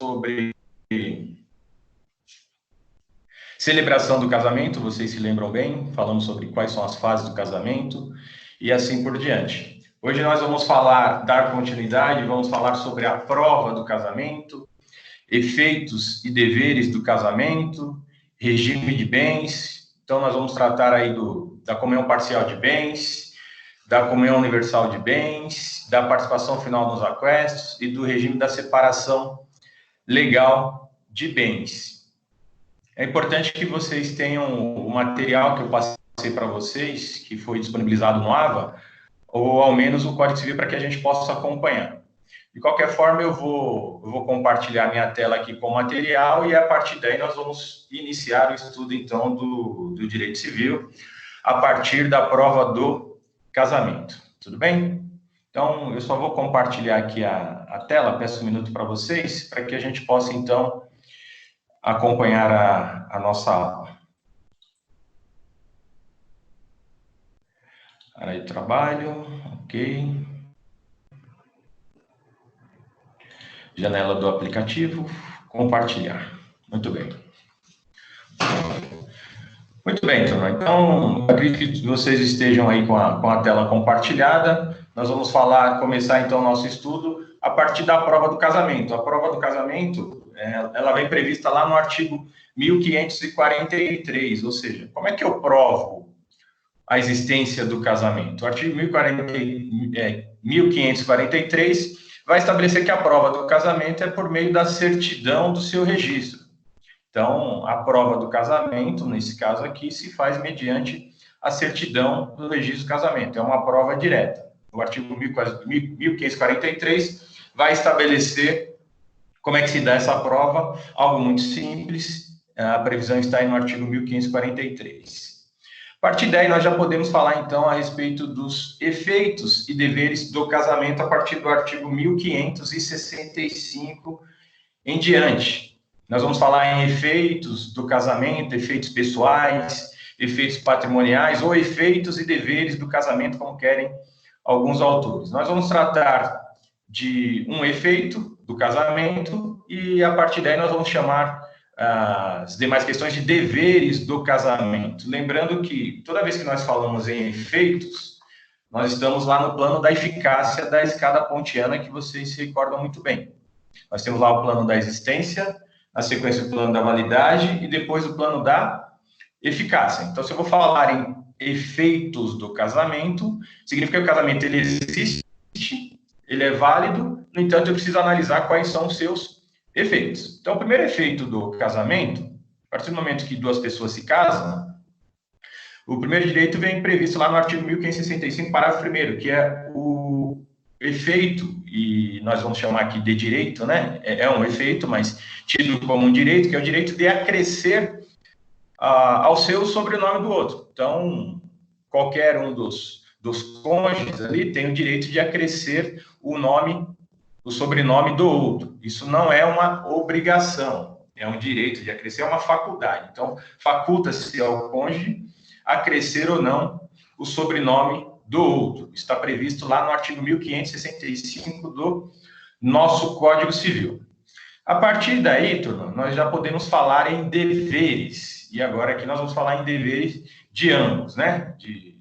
sobre celebração do casamento, vocês se lembram bem? Falamos sobre quais são as fases do casamento e assim por diante. Hoje nós vamos dar continuidade, vamos falar sobre a prova do casamento, efeitos e deveres do casamento, regime de bens. Então nós vamos tratar aí da comunhão parcial de bens, da comunhão universal de bens, da participação final nos aquestos e do regime da separação legal de bens. É importante que vocês tenham o material que eu passei para vocês, que foi disponibilizado no AVA, ou ao menos o Código Civil, para que a gente possa acompanhar. De qualquer forma, eu vou compartilhar minha tela aqui com o material e, a partir daí, nós vamos iniciar o estudo, então, do direito civil, a partir da prova do casamento. Tudo bem? Então, eu só vou compartilhar aqui a tela, peço um minuto para vocês, para que a gente possa, então, acompanhar a nossa aula. Área de trabalho, ok. Janela do aplicativo, compartilhar. Muito bem. Muito bem, turma. Então, acredito que vocês estejam aí com a tela compartilhada. Nós vamos começar então o nosso estudo a partir da prova do casamento. A prova do casamento, ela vem prevista lá no artigo 1543, ou seja, como é que eu provo a existência do casamento? O artigo 1543 vai estabelecer que a prova do casamento é por meio da certidão do seu registro. Então, a prova do casamento, nesse caso aqui, se faz mediante a certidão do registro do casamento. É uma prova direta. O artigo 1543 vai estabelecer como é que se dá essa prova, algo muito simples. A previsão está aí no artigo 1543. A partir daí, nós já podemos falar, então, a respeito dos efeitos e deveres do casamento a partir do artigo 1565 em diante. Nós vamos falar em efeitos do casamento, efeitos pessoais, efeitos patrimoniais ou efeitos e deveres do casamento, como querem alguns autores. Nós vamos tratar de um efeito do casamento e, a partir daí, nós vamos chamar as demais questões de deveres do casamento. Lembrando que, toda vez que nós falamos em efeitos, nós estamos lá no plano da eficácia da escada pontiana, que vocês se recordam muito bem. Nós temos lá o plano da existência, na sequência o plano da validade e depois o plano da eficácia. Então, se eu vou falar em efeitos do casamento, significa que o casamento ele existe, ele é válido, no entanto, eu preciso analisar quais são os seus efeitos. Então, o primeiro efeito do casamento, a partir do momento que duas pessoas se casam, o primeiro direito vem previsto lá no artigo 1565, parágrafo 1º, que é o efeito, e nós vamos chamar aqui de direito, né? É um efeito, mas tido como um direito, que é o direito de acrescer ao seu sobrenome do outro. Então, qualquer um dos cônjuges ali tem o direito de acrescer o sobrenome do outro. Isso não é uma obrigação, é um direito de acrescer, é uma faculdade. Então, faculta-se ao cônjuge acrescer ou não o sobrenome do outro. Está previsto lá no artigo 1565 do nosso Código Civil. A partir daí, turma, nós já podemos falar em deveres. E agora aqui nós vamos falar em deveres de ambos, né?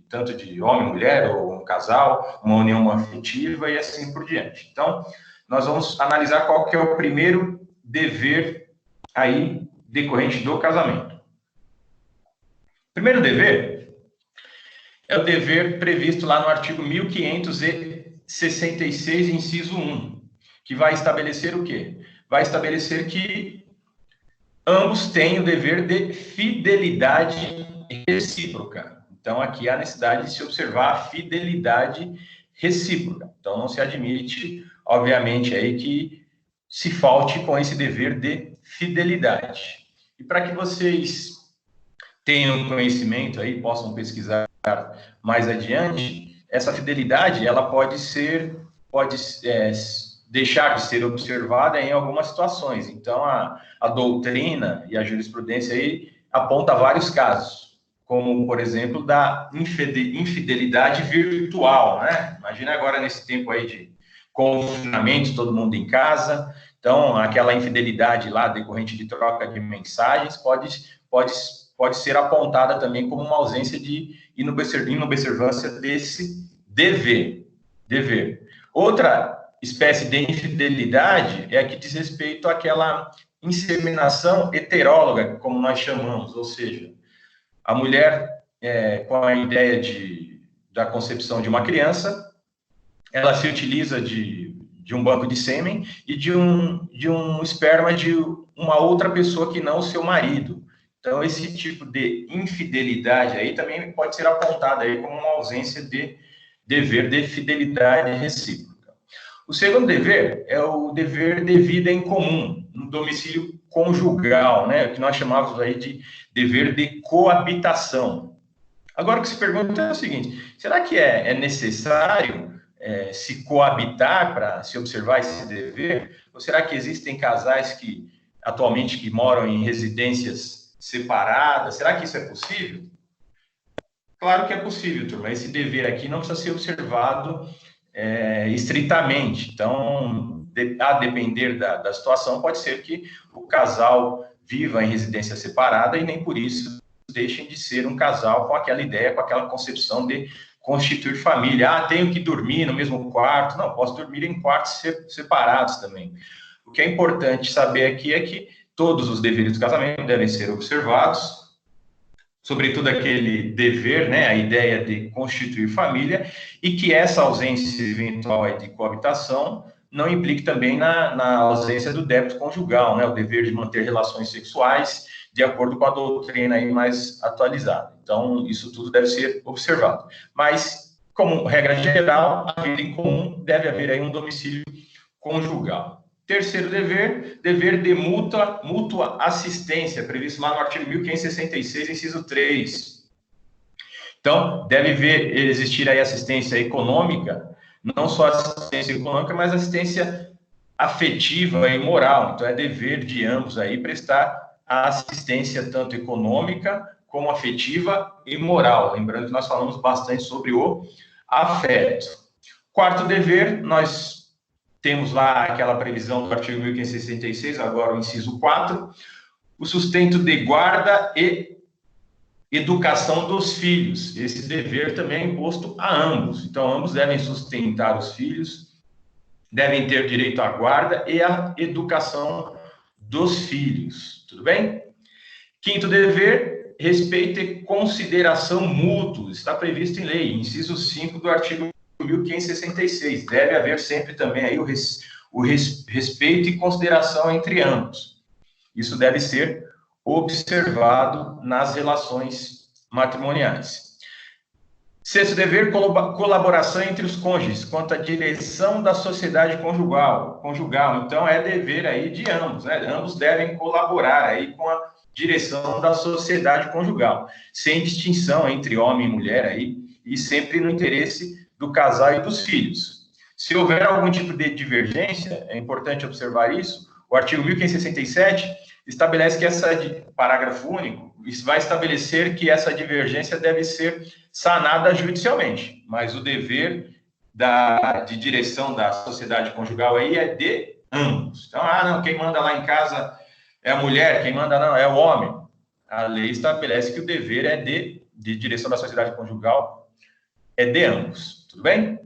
Tanto de homem e mulher, ou um casal, uma união afetiva e assim por diante. Então, nós vamos analisar qual que é o primeiro dever aí decorrente do casamento. O primeiro dever é o dever previsto lá no artigo 1566, inciso 1, que vai estabelecer o quê? Vai estabelecer que ambos têm o dever de fidelidade recíproca. Então, aqui há necessidade de se observar a fidelidade recíproca. Então, não se admite, obviamente, aí que se falte com esse dever de fidelidade. E para que vocês tenham conhecimento aí, possam pesquisar mais adiante, essa fidelidade, ela pode deixar de ser observada em algumas situações. Então, a doutrina e a jurisprudência aí aponta vários casos, como, por exemplo, da infidelidade virtual, né? Imagina agora nesse tempo aí de confinamento, todo mundo em casa, Então, aquela infidelidade lá decorrente de troca de mensagens pode ser apontada também como uma ausência de inobservância desse dever. Outra espécie de infidelidade é a que diz respeito àquela inseminação heteróloga, como nós chamamos, ou seja, a mulher, com a ideia da concepção de uma criança, ela se utiliza de um banco de sêmen e de um esperma de uma outra pessoa que não o seu marido. Então, esse tipo de infidelidade aí também pode ser apontado aí como uma ausência de dever de fidelidade recíproca. O segundo dever é o dever de vida em comum, no domicílio conjugal, né? Que nós chamamos aí de dever de coabitação. Agora, o que se pergunta é o seguinte: será que é necessário se coabitar para se observar esse dever? Ou será que existem casais que atualmente moram em residências separadas? Será que isso é possível? Claro que é possível, turma. Esse dever aqui não precisa ser observado estritamente. Então, a depender da situação, pode ser que o casal viva em residência separada e nem por isso deixem de ser um casal com aquela ideia, com aquela concepção de constituir família. Ah, tenho que dormir no mesmo quarto. Não, posso dormir em quartos separados também. O que é importante saber aqui é que todos os deveres do casamento devem ser observados, sobretudo aquele dever, né, a ideia de constituir família, e que essa ausência eventual de coabitação não implique também na ausência do débito conjugal, né, o dever de manter relações sexuais de acordo com a doutrina aí mais atualizada. Então, isso tudo deve ser observado. Mas, como regra geral, a vida em comum deve haver aí um domicílio conjugal. Terceiro dever de mútua assistência, previsto lá no artigo 1566, inciso 3. Então, deve existir aí assistência econômica, não só assistência econômica, mas assistência afetiva e moral. Então, é dever de ambos aí prestar a assistência tanto econômica como afetiva e moral. Lembrando que nós falamos bastante sobre o afeto. Quarto dever, nós temos lá aquela previsão do artigo 1566, agora o inciso 4, o sustento de guarda e educação dos filhos. Esse dever também é imposto a ambos. Então, ambos devem sustentar os filhos, devem ter direito à guarda e à educação dos filhos. Tudo bem? Quinto dever, respeito e consideração mútua. Está previsto em lei, inciso 5 do artigo 1566. Deve haver sempre também aí o respeito e consideração entre ambos. Isso deve ser observado nas relações matrimoniais. Sexto dever, colaboração entre os cônjuges quanto à direção da sociedade conjugal. Então, é dever aí de ambos, né? Ambos devem colaborar aí com a direção da sociedade conjugal, sem distinção entre homem e mulher aí, e sempre no interesse do casal e dos filhos. Se houver algum tipo de divergência, é importante observar isso, o artigo 1567 estabelece que parágrafo único, vai estabelecer que essa divergência deve ser sanada judicialmente, mas o dever de direção da sociedade conjugal aí é de ambos. Então, não, quem manda lá em casa é a mulher, quem manda não, é o homem. A lei estabelece que o dever é de direção da sociedade conjugal é de ambos. Tudo bem?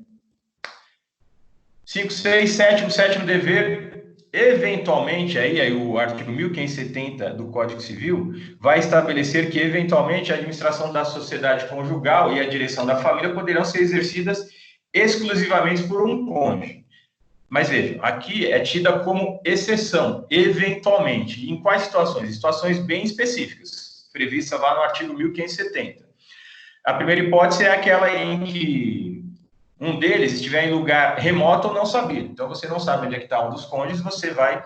5, 6, sétimo dever, eventualmente, aí o artigo 1570 do Código Civil vai estabelecer que, eventualmente, a administração da sociedade conjugal e a direção da família poderão ser exercidas exclusivamente por um cônjuge. Mas vejam, aqui é tida como exceção, eventualmente. Em quais situações? Situações bem específicas, previstas lá no artigo 1570. A primeira hipótese é aquela em que um deles estiver em lugar remoto ou não sabido. Então, você não sabe onde é que está um dos cônjuges, você vai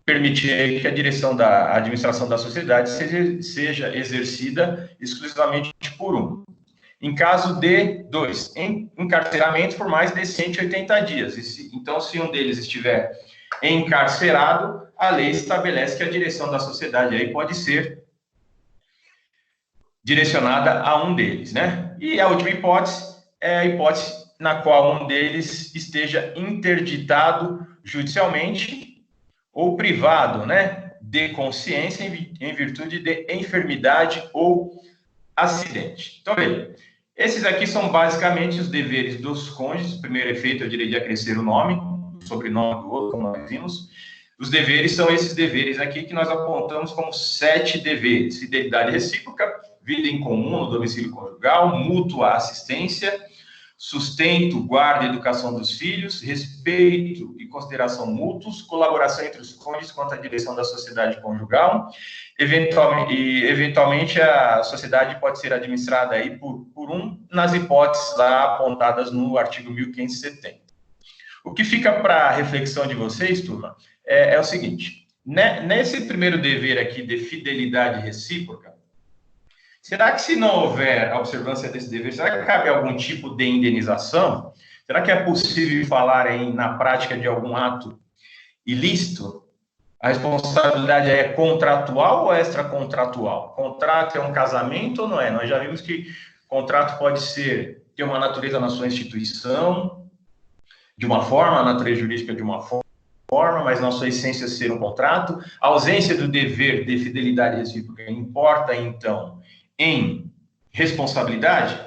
permitir que a direção da administração da sociedade seja exercida exclusivamente por um. Em caso de 2, encarceramento por mais de 180 dias. Então, se um deles estiver encarcerado, a lei estabelece que a direção da sociedade aí pode ser direcionada a um deles, né? E a última hipótese é a hipótese na qual um deles esteja interditado judicialmente ou privado, né, de consciência em virtude de enfermidade ou acidente. Então, veja, esses aqui são basicamente os deveres dos cônjuges. O primeiro efeito, eu diria, de acrescer o nome, o sobrenome do outro, como nós vimos. Os deveres são esses deveres aqui que nós apontamos como 7 deveres: fidelidade recíproca, vida em comum no domicílio conjugal, mútua assistência, sustento, guarda e educação dos filhos, respeito e consideração mútuos, colaboração entre os cônjuges quanto à direção da sociedade conjugal. Eventualmente, a sociedade pode ser administrada aí por um, nas hipóteses lá apontadas no artigo 1570. O que fica para a reflexão de vocês, turma, é o seguinte: nesse primeiro dever aqui de fidelidade recíproca, será que, se não houver a observância desse dever, será que cabe algum tipo de indenização? Será que é possível falar na prática de algum ato ilícito? A responsabilidade é contratual ou extracontratual? Contrato é um casamento ou não é? Nós já vimos que contrato pode ter uma natureza na sua instituição, de uma forma, a natureza jurídica de uma forma, mas na sua essência ser um contrato. A ausência do dever de fidelidade recíproca importa, então, em responsabilidade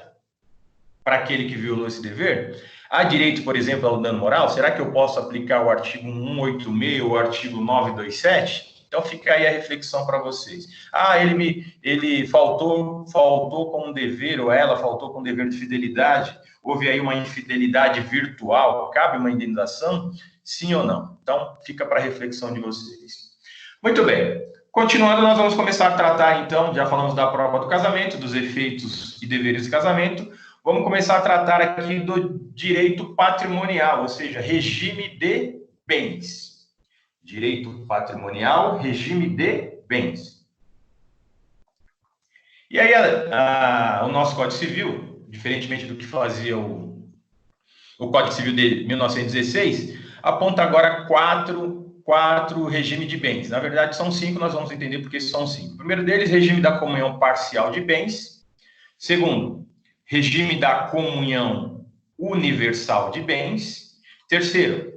para aquele que violou esse dever? Há direito, por exemplo, ao dano moral? Será que eu posso aplicar o artigo 186 ou o artigo 927? Então, fica aí a reflexão para vocês. Ele faltou com um dever, ou ela faltou com um dever de fidelidade, houve aí uma infidelidade virtual, cabe uma indenização? Sim ou não? Então, fica para a reflexão de vocês. Muito bem. Continuando, nós vamos começar a tratar, então, já falamos da prova do casamento, dos efeitos e deveres do casamento, vamos começar a tratar aqui do direito patrimonial, ou seja, regime de bens. Direito patrimonial, regime de bens. E aí, o nosso Código Civil, diferentemente do que fazia o Código Civil de 1916, aponta agora quatro regimes de bens. Na verdade, são 5, nós vamos entender porque são 5. O primeiro deles, regime da comunhão parcial de bens. Segundo, regime da comunhão universal de bens. Terceiro,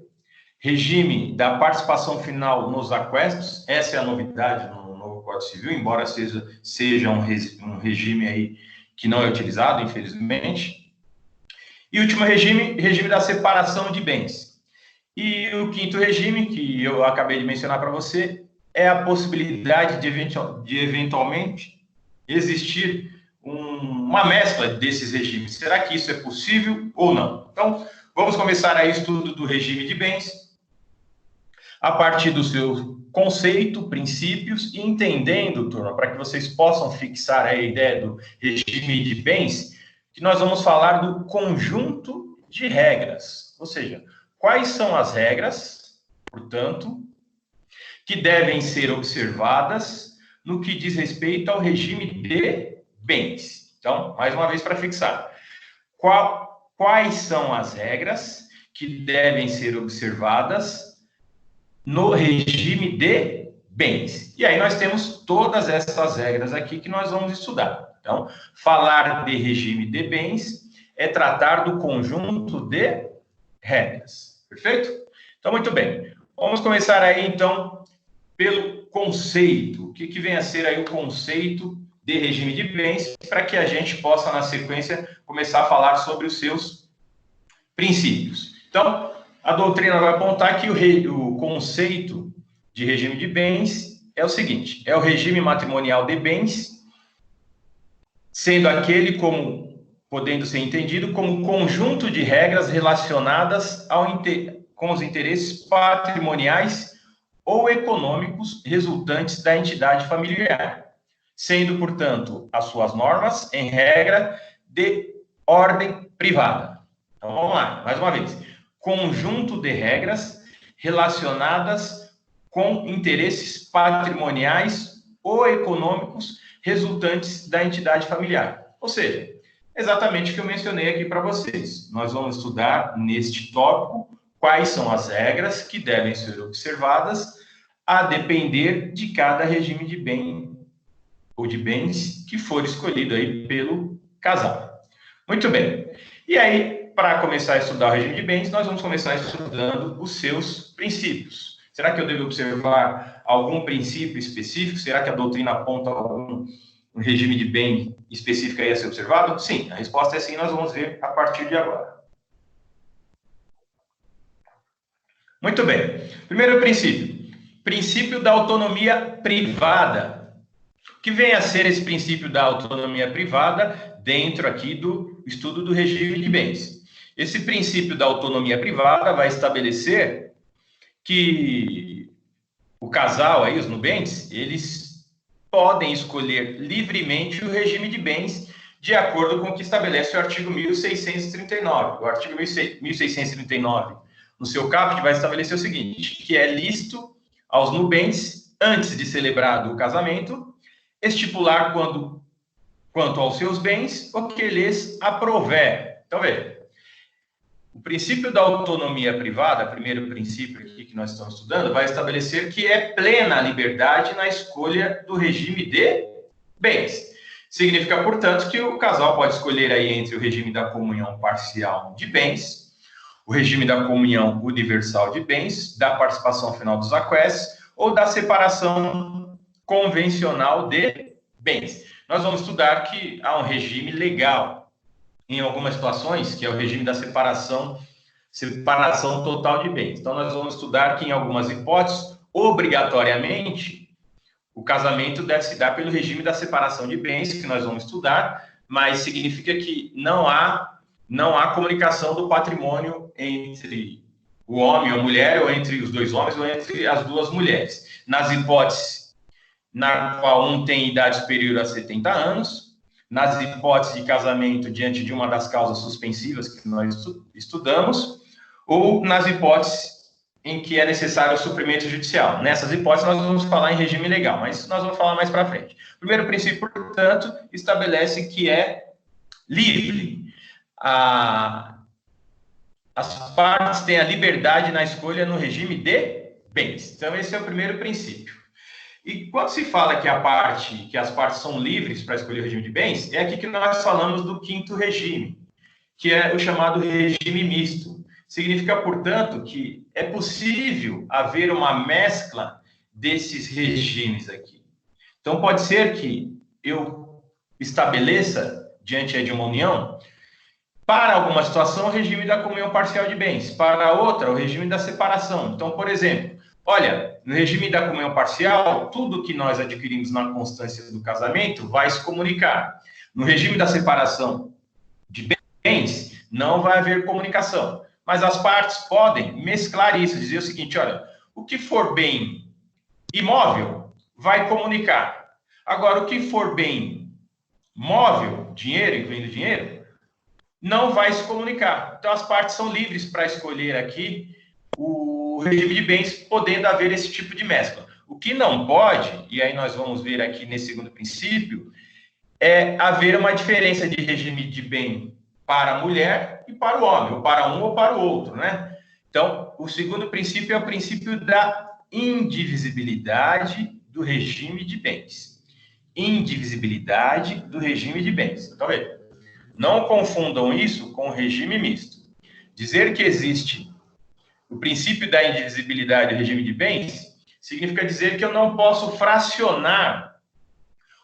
regime da participação final nos aquestos. Essa é a novidade no novo Código Civil, embora seja um regime aí que não é utilizado, infelizmente. E o último regime da separação de bens. E o quinto regime, que eu acabei de mencionar para você, é a possibilidade de eventualmente existir uma mescla desses regimes. Será que isso é possível ou não? Então, vamos começar aí o estudo do regime de bens, a partir do seu conceito, princípios, e entendendo, turma, para que vocês possam fixar a ideia do regime de bens, que nós vamos falar do conjunto de regras, ou seja, quais são as regras, portanto, que devem ser observadas no que diz respeito ao regime de bens. Então, mais uma vez para fixar. Quais são as regras que devem ser observadas no regime de bens? E aí nós temos todas essas regras aqui que nós vamos estudar. Então, falar de regime de bens é tratar do conjunto de regras. Perfeito? Então, muito bem. Vamos começar aí, então, pelo conceito. O que vem a ser aí o conceito de regime de bens, para que a gente possa, na sequência, começar a falar sobre os seus princípios. Então, a doutrina vai apontar que o conceito de regime de bens é o seguinte: é o regime matrimonial de bens, sendo aquele podendo ser entendido como conjunto de regras relacionadas com os interesses patrimoniais ou econômicos resultantes da entidade familiar, sendo, portanto, as suas normas, em regra, de ordem privada. Então, vamos lá, mais uma vez. Conjunto de regras relacionadas com interesses patrimoniais ou econômicos resultantes da entidade familiar. Ou seja, exatamente o que eu mencionei aqui para vocês. Nós vamos estudar neste tópico quais são as regras que devem ser observadas a depender de cada regime de bem ou de bens que for escolhido aí pelo casal. Muito bem. E aí, para começar a estudar o regime de bens, nós vamos começar estudando os seus princípios. Será que eu devo observar algum princípio específico? Será que a doutrina aponta algum regime de bem específico aí a ser observado? Sim, a resposta é sim, nós vamos ver a partir de agora. Muito bem. Primeiro princípio. Princípio da autonomia privada. O que vem a ser esse princípio da autonomia privada dentro aqui do estudo do regime de bens? Esse princípio da autonomia privada vai estabelecer que o casal aí, os nubentes, eles podem escolher livremente o regime de bens de acordo com o que estabelece o artigo 1639. O artigo 1639, no seu caput, vai estabelecer o seguinte, que é lícito aos nubentes, antes de celebrado o casamento, estipular quanto aos seus bens o que lhes aprouver. Então, veja, o princípio da autonomia privada, primeiro princípio aqui que nós estamos estudando, vai estabelecer que é plena a liberdade na escolha do regime de bens. Significa, portanto, que o casal pode escolher aí entre o regime da comunhão parcial de bens, o regime da comunhão universal de bens, da participação final dos aquestes ou da separação convencional de bens. Nós vamos estudar que há um regime legal em algumas situações, que é o regime da separação total de bens. Então, nós vamos estudar que em algumas hipóteses, obrigatoriamente, o casamento deve se dar pelo regime da separação de bens, que nós vamos estudar, mas significa que não há comunicação do patrimônio entre o homem ou a mulher, ou entre os dois homens, ou entre as duas mulheres. Nas hipóteses na qual um tem idade superior a 70 anos, nas hipóteses de casamento diante de uma das causas suspensivas que nós estudamos, ou nas hipóteses em que é necessário o suprimento judicial. Nessas hipóteses, nós vamos falar em regime legal, mas nós vamos falar mais para frente. O primeiro princípio, portanto, estabelece que é livre. As partes têm a liberdade na escolha no regime de bens. Então, esse é o primeiro princípio. E quando se fala que as partes são livres para escolher o regime de bens, é aqui que nós falamos do quinto regime, que é o chamado regime misto. Significa, portanto, que é possível haver uma mescla desses regimes aqui. Então, pode ser que eu estabeleça, diante de uma união, para alguma situação, o regime da comunhão parcial de bens, para outra, o regime da separação. Então, por exemplo, olha, no regime da comunhão parcial, tudo que nós adquirimos na constância do casamento vai se comunicar. No regime da separação de bens, não vai haver comunicação. Mas as partes podem mesclar isso, dizer o seguinte, olha, o que for bem imóvel vai comunicar. Agora, o que for bem móvel, dinheiro, incluindo dinheiro, não vai se comunicar. Então, as partes são livres para escolher aqui o regime de bens, podendo haver esse tipo de mescla. O que não pode, e aí nós vamos ver aqui nesse segundo princípio, é haver uma diferença de regime de bem para a mulher e para o homem, ou para um ou para o outro, né? Então, o segundo princípio é o princípio da indivisibilidade do regime de bens. Indivisibilidade do regime de bens. Então, veja, não confundam isso com o regime misto. Dizer que existe o princípio da indivisibilidade do regime de bens significa dizer que eu não posso fracionar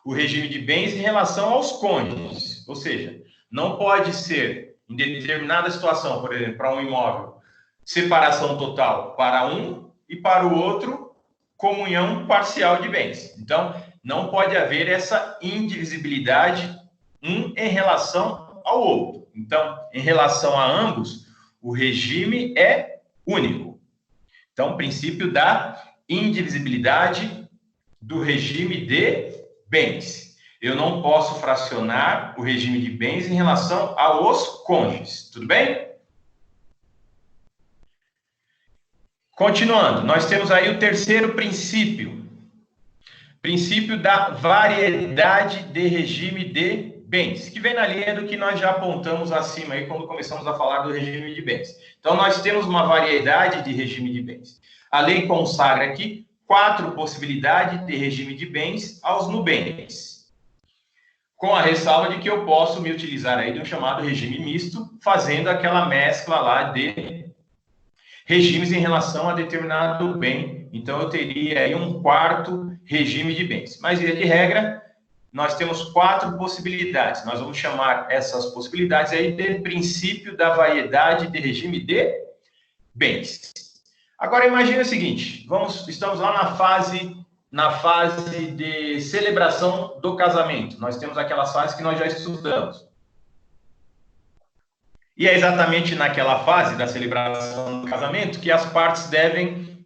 o regime de bens em relação aos cônjuges. Ou seja, não pode ser, em determinada situação, por exemplo, para um imóvel, separação total para um e para o outro, comunhão parcial de bens. Então, não pode haver essa indivisibilidade um em relação ao outro. Então, em relação a ambos, o regime é único. Então, princípio da indivisibilidade do regime de bens. Eu não posso fracionar o regime de bens em relação aos cônjuges. Tudo bem? Continuando, nós temos aí o terceiro princípio. Princípio da variedade de regime de bens, que vem na linha do que nós já apontamos acima aí quando começamos a falar do regime de bens. Então, nós temos uma variedade de regime de bens. A lei consagra aqui 4 possibilidades de regime de bens aos nubentes, com a ressalva de que eu posso me utilizar aí de um chamado regime misto, fazendo aquela mescla lá de regimes em relação a determinado bem. Então, eu teria aí um quarto regime de bens. Mas, via de regra, nós temos 4 possibilidades. Nós vamos chamar essas possibilidades aí de princípio da variedade de regime de bens. Agora, imagine o seguinte, estamos lá na fase de celebração do casamento. Nós temos aquelas fases que nós já estudamos. E é exatamente naquela fase da celebração do casamento que as partes devem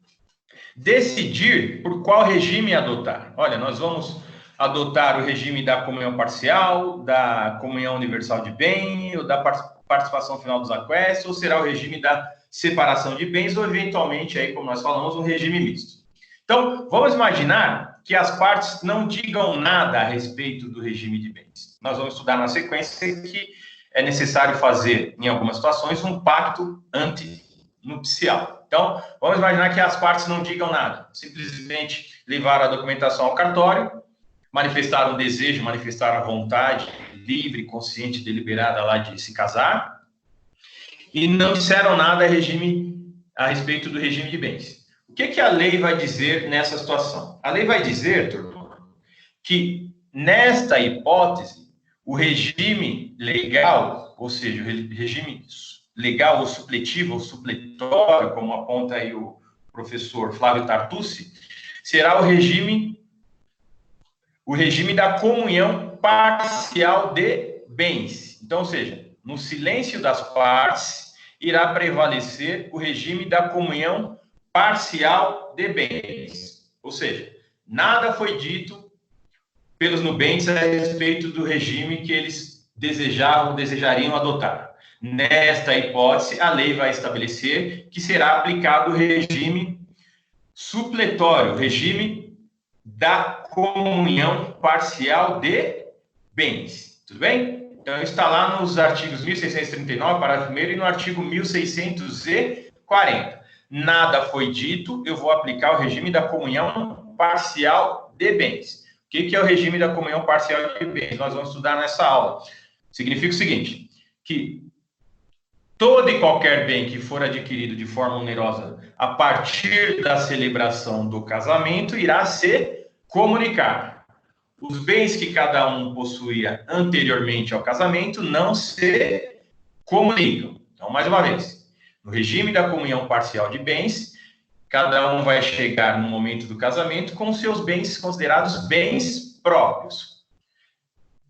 decidir por qual regime adotar. Olha, nós vamos adotar o regime da comunhão parcial, da comunhão universal de bem, ou da participação final dos aquestos, ou será o regime da separação de bens, ou eventualmente, aí, como nós falamos, um regime misto. Então, vamos imaginar que as partes não digam nada a respeito do regime de bens. Nós vamos estudar na sequência que é necessário fazer, em algumas situações, um pacto antinupcial. Então, vamos imaginar que as partes não digam nada, simplesmente levaram a documentação ao cartório, manifestaram o desejo, manifestaram a vontade livre, consciente, deliberada lá de se casar, e não disseram nada a respeito do regime de bens. O que a lei vai dizer nessa situação? A lei vai dizer, turma, que nesta hipótese, o regime legal, ou seja, o regime legal ou supletivo ou supletório, como aponta aí o professor Flávio Tartucci, será o regime da comunhão parcial de bens. Então, ou seja, no silêncio das partes, irá prevalecer o regime da comunhão parcial de bens. Ou seja, nada foi dito pelos nubentes a respeito do regime que eles desejariam adotar. Nesta hipótese, a lei vai estabelecer que será aplicado o regime supletório, o regime da comunhão parcial de bens. Tudo bem? Então, está lá nos artigos 1639, parágrafo 1º, e no artigo 1640. Nada foi dito, eu vou aplicar o regime da comunhão parcial de bens. O que é o regime da comunhão parcial de bens? Nós vamos estudar nessa aula. Significa o seguinte, que todo e qualquer bem que for adquirido de forma onerosa a partir da celebração do casamento irá se comunicar. Os bens que cada um possuía anteriormente ao casamento não se comunicam. Então, mais uma vez, no regime da comunhão parcial de bens, cada um vai chegar no momento do casamento com seus bens considerados bens próprios.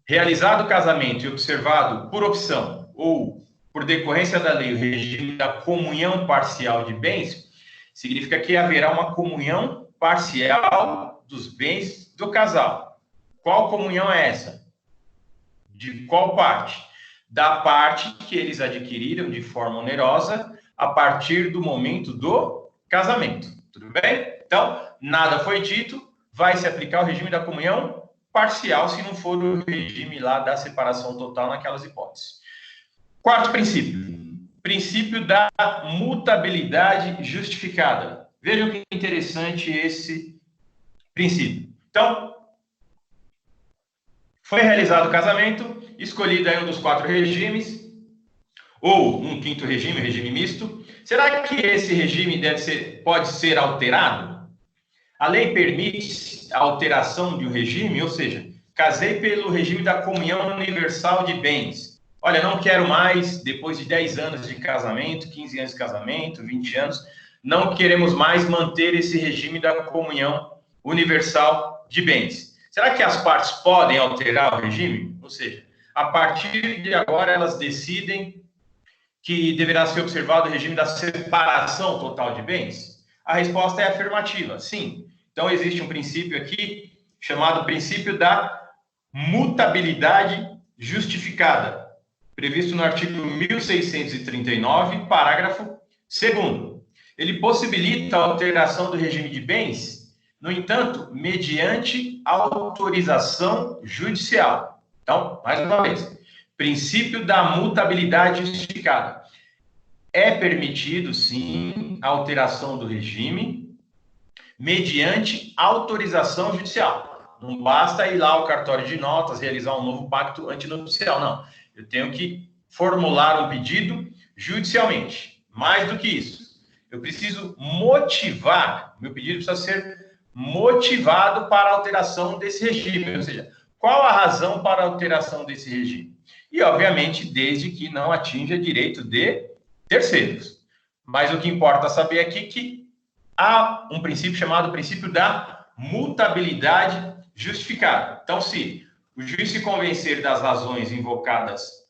Realizado o casamento e observado por opção ou por decorrência da lei o regime da comunhão parcial de bens, significa que haverá uma comunhão parcial dos bens do casal. Qual comunhão é essa? De qual parte? Da parte que eles adquiriram de forma onerosa a partir do momento do casamento. Tudo bem? Então, nada foi dito, vai se aplicar o regime da comunhão parcial, se não for o regime lá da separação total naquelas hipóteses. Quarto princípio. Princípio da mutabilidade justificada. Vejam que interessante esse princípio. Então, foi realizado o casamento, escolhido aí um dos 4 regimes, ou um quinto regime, regime misto. Será que esse regime pode ser alterado? A lei permite a alteração de um regime, ou seja, casei pelo regime da comunhão universal de bens. Olha, não quero mais, depois de 10 anos de casamento, 15 anos de casamento, 20 anos, não queremos mais manter esse regime da comunhão universal de bens. Será que as partes podem alterar o regime? Ou seja, a partir de agora elas decidem que deverá ser observado o regime da separação total de bens? A resposta é afirmativa, sim. Então, existe um princípio aqui chamado princípio da mutabilidade justificada, previsto no artigo 1639, parágrafo 2º. Ele possibilita a alteração do regime de bens, no entanto, mediante autorização judicial. Então, mais uma vez, princípio da mutabilidade justificada. É permitido, sim, a alteração do regime mediante autorização judicial. Não basta ir lá ao cartório de notas, realizar um novo pacto antinupcial, não. Eu tenho que formular um pedido judicialmente. Mais do que isso, Eu preciso motivar, meu pedido precisa ser motivado para a alteração desse regime, ou seja, qual a razão para a alteração desse regime? E, obviamente, desde que não atinja direito de terceiros. Mas o que importa saber aqui é que há um princípio chamado princípio da mutabilidade justificada. Então, se o juiz se convencer das razões invocadas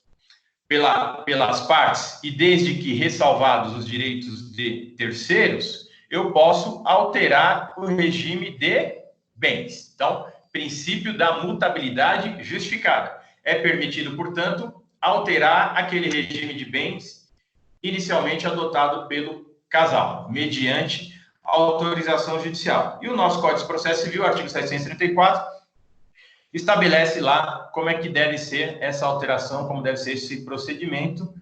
pelas partes e desde que ressalvados os direitos de terceiros, eu posso alterar o regime de bens. Então, princípio da mutabilidade justificada. É permitido, portanto, alterar aquele regime de bens inicialmente adotado pelo casal, mediante autorização judicial. E o nosso Código de Processo Civil, artigo 734, estabelece lá como é que deve ser essa alteração, como deve ser esse procedimento,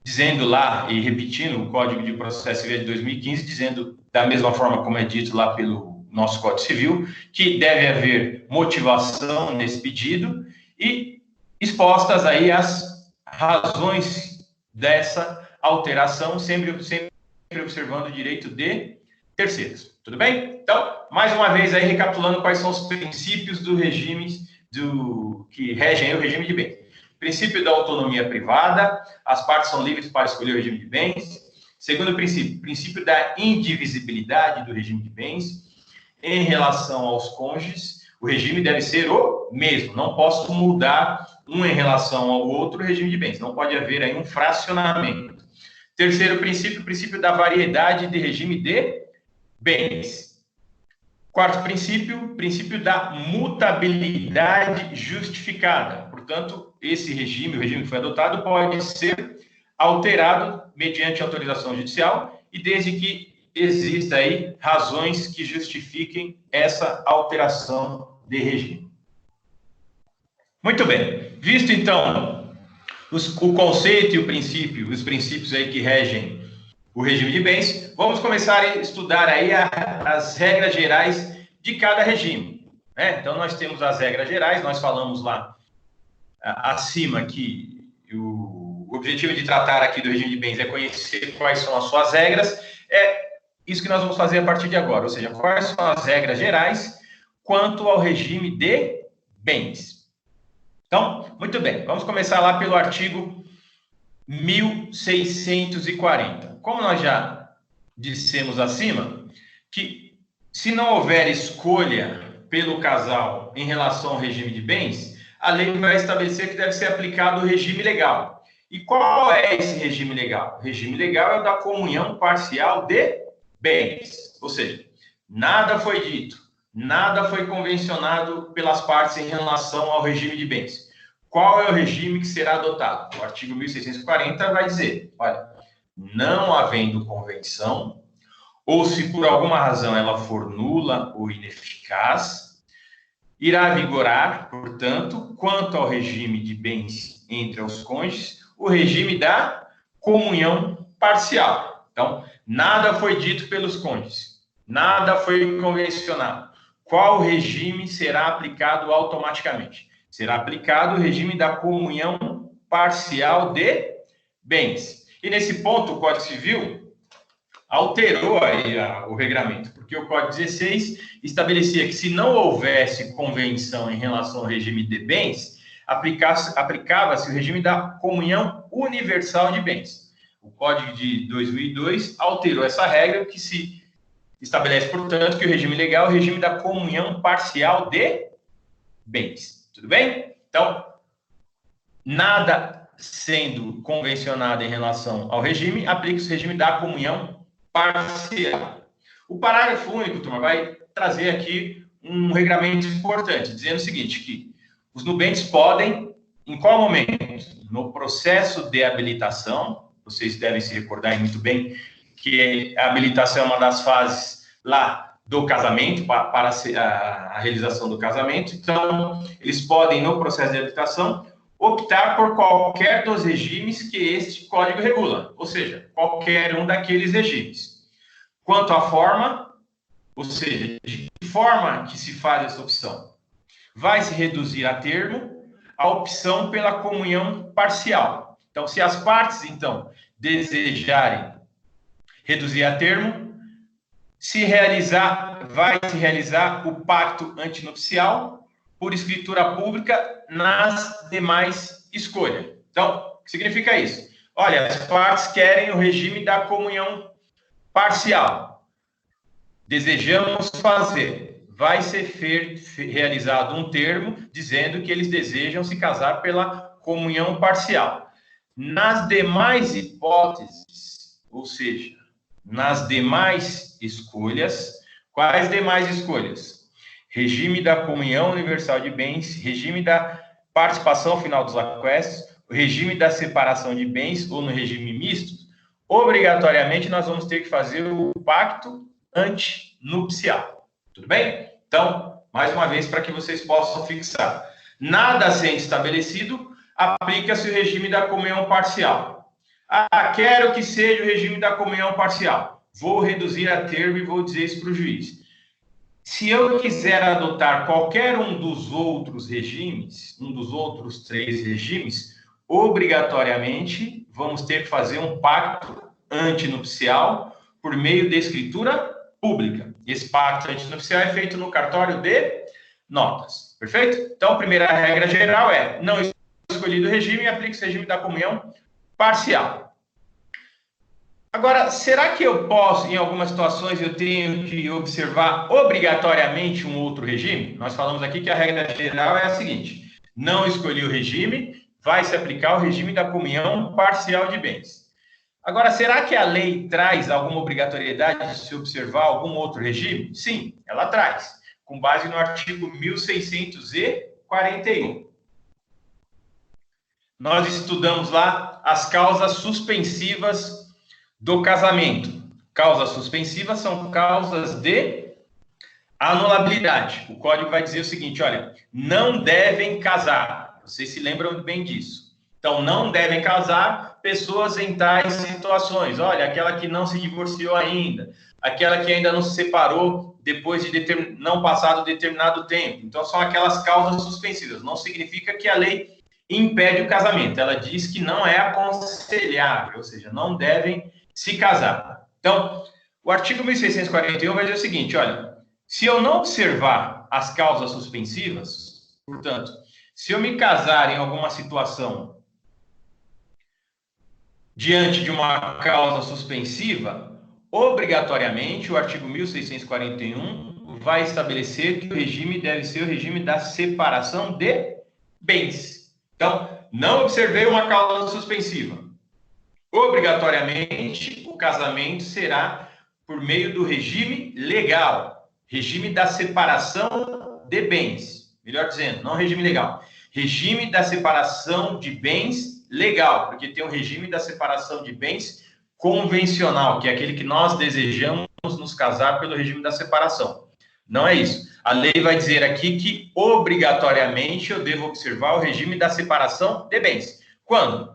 dizendo lá, e repetindo o Código de Processo Civil de 2015, dizendo da mesma forma como é dito lá pelo nosso Código Civil, que deve haver motivação nesse pedido e expostas aí as razões dessa alteração, sempre observando o direito de terceiros. Tudo bem? Então, mais uma vez aí, recapitulando quais são os princípios do regime que regem o regime de bens. Princípio da autonomia privada, as partes são livres para escolher o regime de bens. Segundo princípio, princípio da indivisibilidade do regime de bens. Em relação aos cônjuges, o regime deve ser o mesmo. Não posso mudar um em relação ao outro regime de bens. Não pode haver aí um fracionamento. Terceiro princípio, princípio da variedade de regime de bens. Quarto princípio, princípio da mutabilidade justificada. Portanto, esse regime, o regime que foi adotado, pode ser alterado mediante autorização judicial e desde que exista aí razões que justifiquem essa alteração de regime. Muito bem. Visto, então, o conceito e o princípio, os princípios aí que regem o regime de bens, vamos começar a estudar aí as regras gerais de cada regime. Né? Então, nós temos as regras gerais, nós falamos lá acima que o objetivo de tratar aqui do regime de bens é conhecer quais são as suas regras, é isso que nós vamos fazer a partir de agora, ou seja, quais são as regras gerais quanto ao regime de bens. Então, muito bem, vamos começar lá pelo artigo 1640. Como nós já dissemos acima, que se não houver escolha pelo casal em relação ao regime de bens, a lei vai estabelecer que deve ser aplicado o regime legal. E qual é esse regime legal? O regime legal é o da comunhão parcial de bens. Ou seja, nada foi dito, nada foi convencionado pelas partes em relação ao regime de bens. Qual é o regime que será adotado? O artigo 1640 vai dizer, olha, não havendo convenção, ou se por alguma razão ela for nula ou ineficaz, irá vigorar, portanto, quanto ao regime de bens entre os cônjuges, o regime da comunhão parcial. Então, nada foi dito pelos cônjuges, nada foi convencionado. Qual regime será aplicado automaticamente? Será aplicado o regime da comunhão parcial de bens. E nesse ponto, o Código Civil alterou aí o regramento, porque o Código 16 estabelecia que se não houvesse convenção em relação ao regime de bens, aplicava-se o regime da comunhão universal de bens. O Código de 2002 alterou essa regra, que se estabelece, portanto, que o regime legal é o regime da comunhão parcial de bens. Tudo bem? Então, nada sendo convencionado em relação ao regime, aplica-se o regime da comunhão parcial. O parágrafo único, turma, vai trazer aqui um regramento importante, dizendo o seguinte, que os nubentes podem, em qual momento? No processo de habilitação, vocês devem se recordar muito bem que a habilitação é uma das fases lá do casamento, para a realização do casamento. Então, eles podem, no processo de habilitação, optar por qualquer dos regimes que este código regula, ou seja, qualquer um daqueles regimes. Quanto à forma, ou seja, de que forma que se faz essa opção? Vai se reduzir a termo a opção pela comunhão parcial. Então, se as partes, então, desejarem reduzir a termo. Vai se realizar o pacto antinupcial por escritura pública nas demais escolhas. Então, o que significa isso? Olha, as partes querem o regime da comunhão parcial. Desejamos fazer. Vai ser realizado um termo dizendo que eles desejam se casar pela comunhão parcial. Nas demais hipóteses, ou seja, nas demais escolhas, quais demais escolhas? Regime da comunhão universal de bens, regime da participação final dos aquestos, o regime da separação de bens ou no regime misto, obrigatoriamente nós vamos ter que fazer o pacto antinupcial. Tudo bem? Então, mais uma vez, para que vocês possam fixar. Nada sendo estabelecido, aplica-se o regime da comunhão parcial. Ah, quero que seja o regime da comunhão parcial. Vou reduzir a termo e vou dizer isso para o juiz. Se eu quiser adotar qualquer um dos outros regimes, um dos outros 3 regimes, obrigatoriamente vamos ter que fazer um pacto antinupcial por meio de escritura pública. Esse pacto antinupcial é feito no cartório de notas. Perfeito? Então, a primeira regra geral é: não escolhido o regime, aplica-se o regime da comunhão parcial. Agora, será que eu posso, em algumas situações, eu tenho que observar obrigatoriamente um outro regime? Nós falamos aqui que a regra geral é a seguinte: não escolhi o regime, vai se aplicar o regime da comunhão parcial de bens. Agora, será que a lei traz alguma obrigatoriedade de se observar algum outro regime? Sim, ela traz, com base no artigo 1641. Nós estudamos lá as causas suspensivas do casamento. Causas suspensivas são causas de anulabilidade. O código vai dizer o seguinte, olha, não devem casar. Vocês se lembram bem disso. Então, não devem casar pessoas em tais situações. Olha, aquela que não se divorciou ainda, aquela que ainda não se separou depois de não passado determinado tempo. Então, são aquelas causas suspensivas. Não significa que a lei impede o casamento. Ela diz que não é aconselhável, ou seja, não devem se casar. Então, o artigo 1641 vai dizer o seguinte, olha, se eu não observar as causas suspensivas, portanto, se eu me casar em alguma situação diante de uma causa suspensiva, obrigatoriamente o artigo 1641 vai estabelecer que o regime deve ser o regime da separação de bens. Então, não observei uma causa suspensiva. Obrigatoriamente, o casamento será por meio do regime legal, regime da separação de bens. Melhor dizendo, não regime legal, regime da separação de bens legal, porque tem o regime da separação de bens convencional, que é aquele que nós desejamos nos casar pelo regime da separação. Não é isso. A lei vai dizer aqui que, obrigatoriamente, eu devo observar o regime da separação de bens. Quando?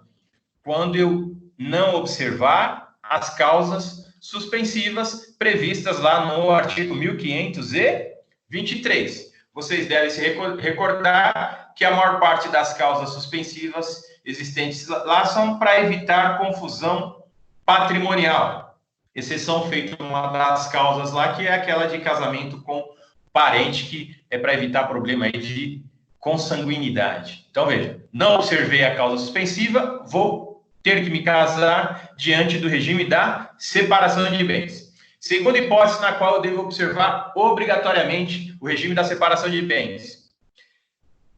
Quando eu não observar as causas suspensivas previstas lá no artigo 1523. Vocês devem se recordar que a maior parte das causas suspensivas existentes lá são para evitar confusão patrimonial. Exceção feita uma das causas lá, que é aquela de casamento com parente, que é para evitar problema aí de consanguinidade. Então, veja, não observei a causa suspensiva, vou ter que me casar diante do regime da separação de bens. Segunda hipótese na qual eu devo observar obrigatoriamente o regime da separação de bens.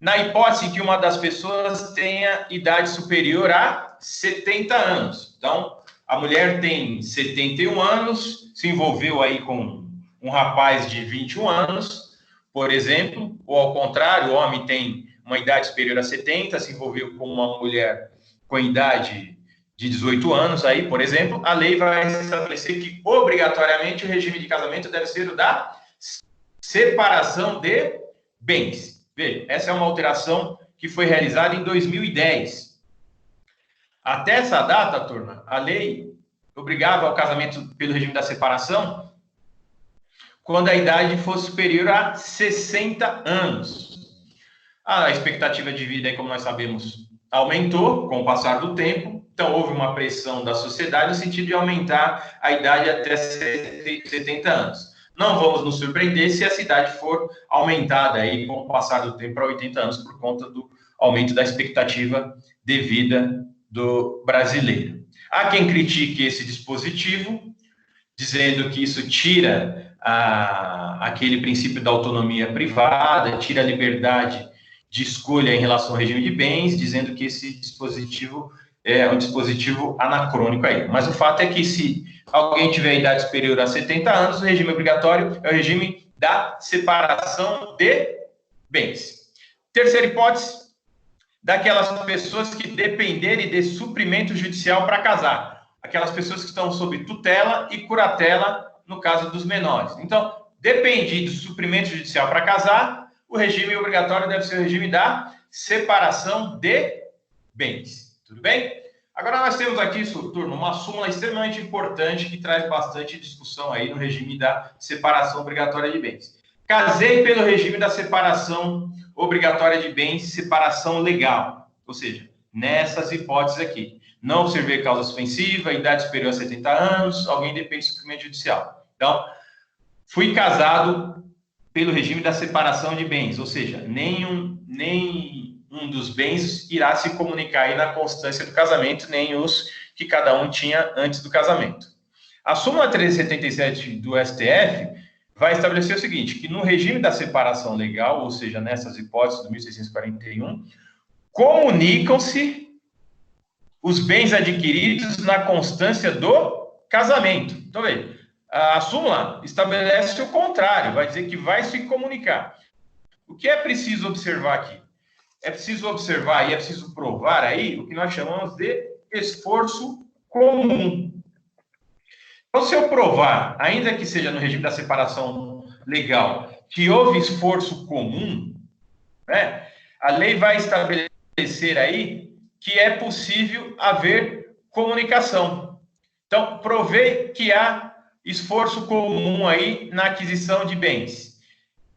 Na hipótese em que uma das pessoas tenha idade superior a 70 anos. Então, a mulher tem 71 anos, se envolveu aí com um rapaz de 21 anos, por exemplo, ou ao contrário, o homem tem uma idade superior a 70, se envolveu com uma mulher com idade de 18 anos, aí, por exemplo, a lei vai estabelecer que, obrigatoriamente, o regime de casamento deve ser o da separação de bens. Veja, essa é uma alteração que foi realizada em 2010. Até essa data, turma, a lei obrigava ao casamento pelo regime da separação quando a idade fosse superior a 60 anos. A expectativa de vida, como nós sabemos, aumentou com o passar do tempo, Então, houve uma pressão da sociedade no sentido de aumentar a idade até 70 anos. Não vamos nos surpreender se essa idade for aumentada aí com o passar do tempo para 80 anos por conta do aumento da expectativa de vida do brasileiro. Há quem critique esse dispositivo, dizendo que isso tira aquele princípio da autonomia privada, tira a liberdade de escolha em relação ao regime de bens, dizendo que esse dispositivo é um dispositivo anacrônico aí. Mas o fato é que se alguém tiver idade superior a 70 anos, o regime obrigatório é o regime da separação de bens. Terceira hipótese, daquelas pessoas que dependerem de suprimento judicial para casar. Aquelas pessoas que estão sob tutela e curatela, no caso dos menores. Então, depende do suprimento judicial para casar, o regime obrigatório deve ser o regime da separação de bens. Tudo bem? Agora nós temos aqui, turma, uma súmula extremamente importante que traz bastante discussão aí no regime da separação obrigatória de bens. Casei pelo regime da separação obrigatória de bens, separação legal. Ou seja, nessas hipóteses aqui. Não observei causa suspensiva, idade superior a 70 anos, alguém depende do suprimento judicial. Então, fui casado pelo regime da separação de bens, ou seja, nenhum dos bens irá se comunicar aí na constância do casamento, nem os que cada um tinha antes do casamento. A súmula 377 do STF vai estabelecer o seguinte, que no regime da separação legal, ou seja, nessas hipóteses do 1641, comunicam-se os bens adquiridos na constância do casamento. Então, veja, a súmula estabelece o contrário, vai dizer que vai se comunicar. O que é preciso observar aqui? É preciso observar e é preciso provar aí o que nós chamamos de esforço comum. Então, se eu provar, ainda que seja no regime da separação legal, que houve esforço comum, né, a lei vai estabelecer aí que é possível haver comunicação. Então, provei que há esforço comum aí na aquisição de bens,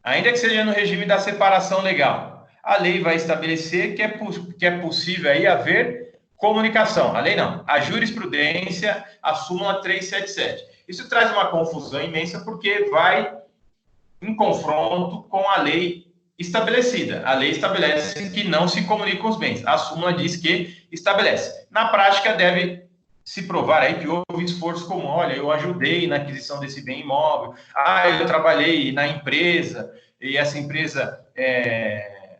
ainda que seja no regime da separação legal. A lei vai estabelecer que é possível aí haver comunicação. A lei não, a jurisprudência, a súmula 377. Isso traz uma confusão imensa porque vai em confronto com a lei estabelecida. A lei estabelece que não se comunicam os bens. A súmula diz que estabelece. Na prática, deve se provar aí que houve esforço comum. Olha, eu ajudei na aquisição desse bem imóvel. Eu trabalhei na empresa e essa empresa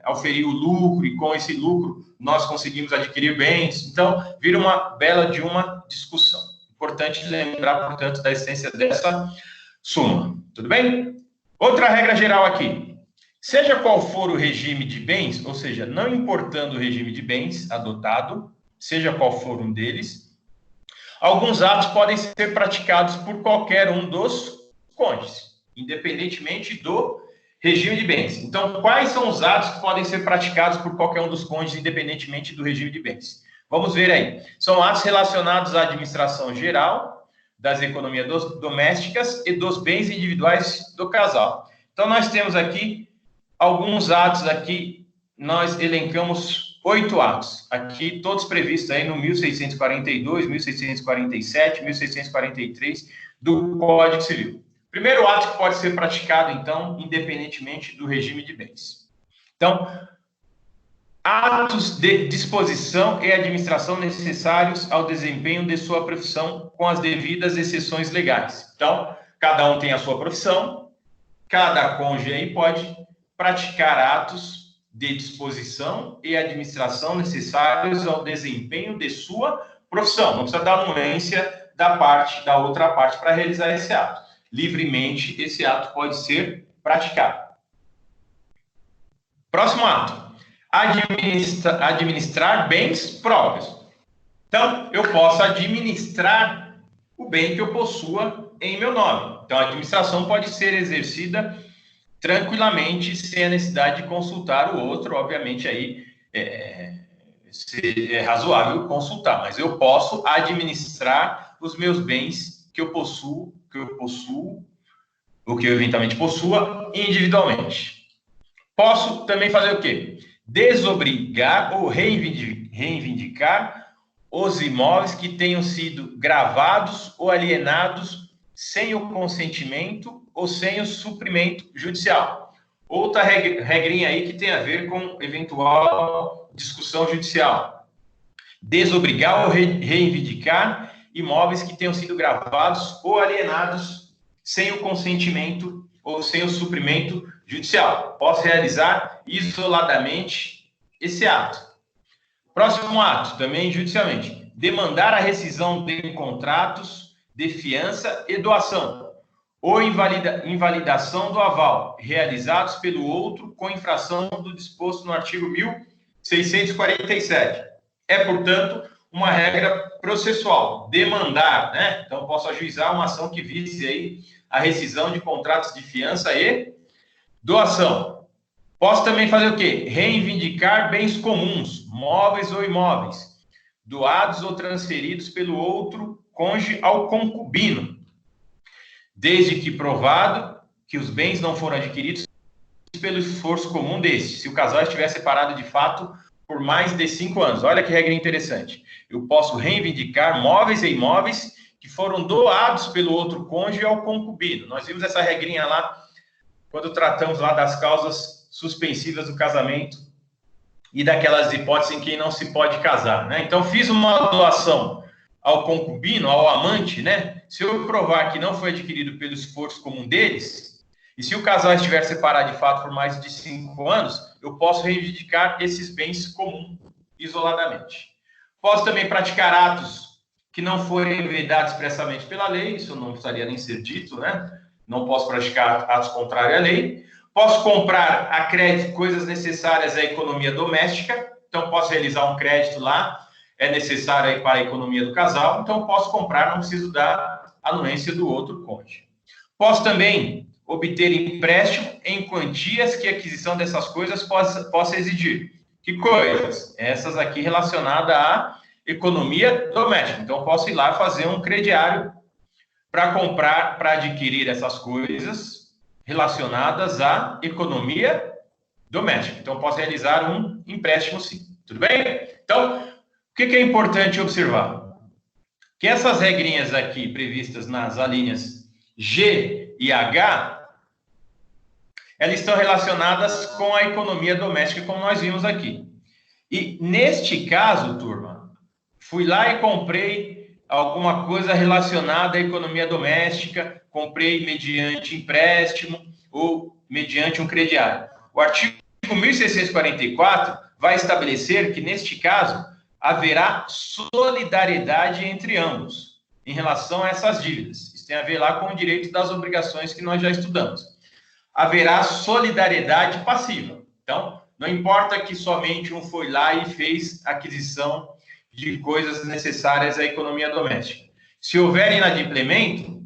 auferiu lucro e com esse lucro nós conseguimos adquirir bens. Então, vira uma bela de uma discussão. Importante lembrar, portanto, da essência dessa súmula. Tudo bem? Outra regra geral aqui. Seja qual for o regime de bens, ou seja, não importando o regime de bens adotado, seja qual for um deles, alguns atos podem ser praticados por qualquer um dos cônjuges, independentemente do regime de bens. Então, quais são os atos que podem ser praticados por qualquer um dos cônjuges, independentemente do regime de bens? Vamos ver aí. São atos relacionados à administração geral, das economias domésticas e dos bens individuais do casal. Então, nós temos aqui alguns atos aqui, nós elencamos 8 atos, aqui todos previstos aí no 1642, 1647, 1643 do Código Civil. Primeiro ato que pode ser praticado, então, independentemente do regime de bens. Então, atos de disposição e administração necessários ao desempenho de sua profissão com as devidas exceções legais. Então, cada um tem a sua profissão, cada cônjuge aí pode praticar atos de disposição e administração necessários ao desempenho de sua profissão. Não precisa dar anuência da outra parte para realizar esse ato. Livremente, esse ato pode ser praticado. Próximo ato. Administrar bens próprios. Então, eu posso administrar o bem que eu possua em meu nome. Então, a administração pode ser exercida tranquilamente, sem a necessidade de consultar o outro. Obviamente, aí é razoável consultar, mas eu posso administrar os meus bens que eu possuo, ou que eu eventualmente possua, individualmente. Posso também fazer o quê? Desobrigar ou reivindicar os imóveis que tenham sido gravados ou alienados sem o consentimento ou sem o suprimento judicial. Outra regrinha aí que tem a ver com eventual discussão judicial. Desobrigar ou reivindicar imóveis que tenham sido gravados ou alienados sem o consentimento ou sem o suprimento judicial. Posso realizar isoladamente esse ato. Próximo ato, também judicialmente. Demandar a rescisão de contratos de fiança e doação ou invalidação do aval, realizados pelo outro com infração do disposto no artigo 1647. É, portanto, uma regra processual. Demandar, né? Então, posso ajuizar uma ação que vise aí a rescisão de contratos de fiança e doação. Posso também fazer o quê? Reivindicar bens comuns, móveis ou imóveis, doados ou transferidos pelo outro cônjuge ao concubino, desde que provado que os bens não foram adquiridos pelo esforço comum deste, se o casal estiver separado de fato por mais de 5 anos. Olha que regra interessante. Eu posso reivindicar móveis e imóveis que foram doados pelo outro cônjuge ao concubino. Nós vimos essa regrinha lá quando tratamos lá das causas suspensivas do casamento e daquelas hipóteses em que não se pode casar, né? Então, fiz uma doação ao concubino, ao amante, né? Se eu provar que não foi adquirido pelo esforço comum deles, e se o casal estiver separado de fato por mais de 5 anos, eu posso reivindicar esses bens comuns isoladamente. Posso também praticar atos que não forem vedados expressamente pela lei, isso não precisaria nem ser dito, né? Não posso praticar atos contrários à lei. Posso comprar a crédito coisas necessárias à economia doméstica, então posso realizar um crédito lá, é necessário aí para a economia do casal, então posso comprar, não preciso da anuência do outro cônjuge. Posso também obter empréstimo em quantias que a aquisição dessas coisas possa exigir. Que coisas? Essas aqui relacionadas à economia doméstica. Então, posso ir lá fazer um crediário para comprar, para adquirir essas coisas relacionadas à economia doméstica. Então, posso realizar um empréstimo, sim. Tudo bem? Então, o que é importante observar? Que essas regrinhas aqui previstas nas alíneas G e H, elas estão relacionadas com a economia doméstica, como nós vimos aqui. E, neste caso, turma, fui lá e comprei alguma coisa relacionada à economia doméstica, comprei mediante empréstimo ou mediante um crediário. O artigo 1644 vai estabelecer que, neste caso, haverá solidariedade entre ambos em relação a essas dívidas. Isso tem a ver lá com o direito das obrigações que nós já estudamos. Haverá solidariedade passiva. Então, não importa que somente um foi lá e fez aquisição de coisas necessárias à economia doméstica. Se houver inadimplemento,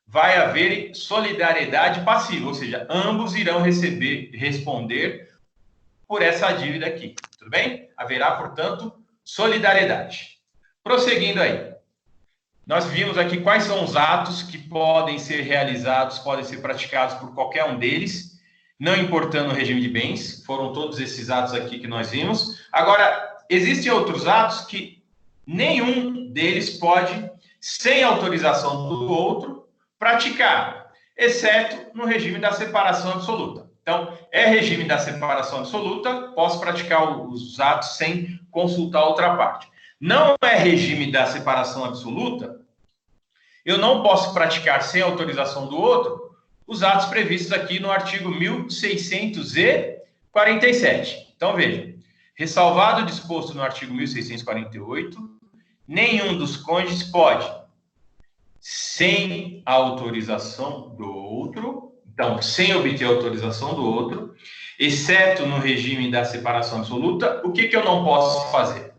vai haver solidariedade passiva, ou seja, ambos irão responder por essa dívida aqui. Tudo bem? Haverá, portanto, solidariedade. Prosseguindo aí. Nós vimos aqui quais são os atos que podem ser realizados, podem ser praticados por qualquer um deles, não importando o regime de bens. Foram todos esses atos aqui que nós vimos. Agora, existem outros atos que nenhum deles pode, sem autorização do outro, praticar, exceto no regime da separação absoluta. Então, é regime da separação absoluta, posso praticar os atos sem consultar outra parte. Não é regime da separação absoluta, eu não posso praticar sem autorização do outro os atos previstos aqui no artigo 1647. Então, veja, ressalvado o disposto no artigo 1648, nenhum dos cônjuges pode, sem a autorização do outro, então, sem obter a autorização do outro, exceto no regime da separação absoluta, o que eu não posso fazer?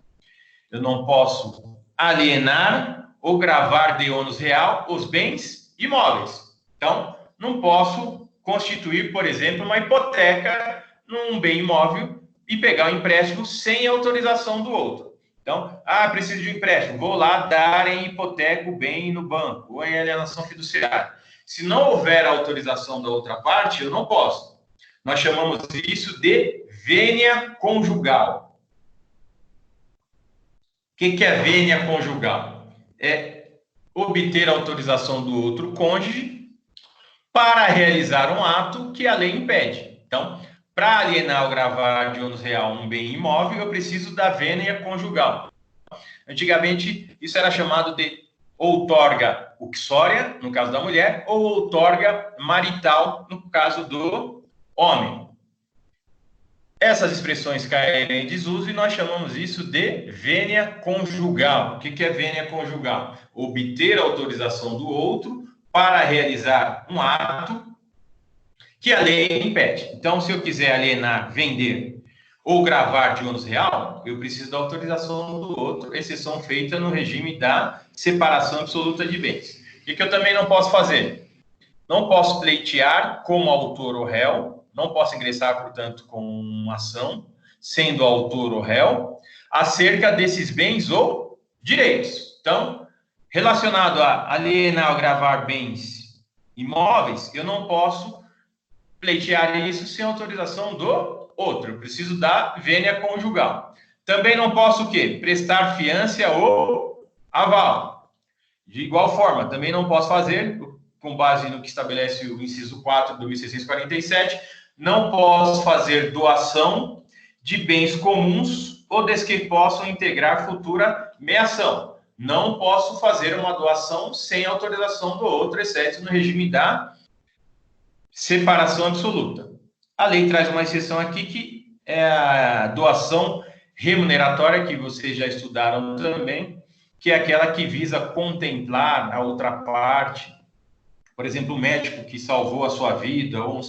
Eu não posso alienar ou gravar de ônus real os bens imóveis. Então, não posso constituir, por exemplo, uma hipoteca num bem imóvel e pegar um empréstimo sem autorização do outro. Então, preciso de um empréstimo, vou lá dar em hipoteca o bem no banco ou em alienação fiduciária. Se não houver autorização da outra parte, eu não posso. Nós chamamos isso de vênia conjugal. que é vênia conjugal? É obter a autorização do outro cônjuge para realizar um ato que a lei impede. Então, para alienar ou gravar de ônus real um bem imóvel, eu preciso da vênia conjugal. Antigamente, isso era chamado de outorga uxória, no caso da mulher, ou outorga marital, no caso do homem. Essas expressões caíram em desuso e nós chamamos isso de vênia conjugal. O que é vênia conjugal? Obter a autorização do outro para realizar um ato que a lei impede. Então, se eu quiser alienar, vender ou gravar de ônus real, eu preciso da autorização do outro, exceção feita no regime da separação absoluta de bens. O que eu também não posso fazer? Não posso pleitear como autor ou réu, não posso ingressar, portanto, com uma ação, sendo autor ou réu, acerca desses bens ou direitos. Então, relacionado a alienar ou gravar bens imóveis, eu não posso pleitear isso sem autorização do outro. Eu preciso da vênia conjugal. Também não posso o quê? Prestar fiança ou aval. De igual forma, também não posso fazer, com base no que estabelece o inciso 4 do 1647, não posso fazer doação de bens comuns ou des que possam integrar futura meação. Não posso fazer uma doação sem autorização do outro, exceto no regime da separação absoluta. A lei traz uma exceção aqui que é a doação remuneratória, que vocês já estudaram também, que é aquela que visa contemplar a outra parte. Por exemplo, o médico que salvou a sua vida, ou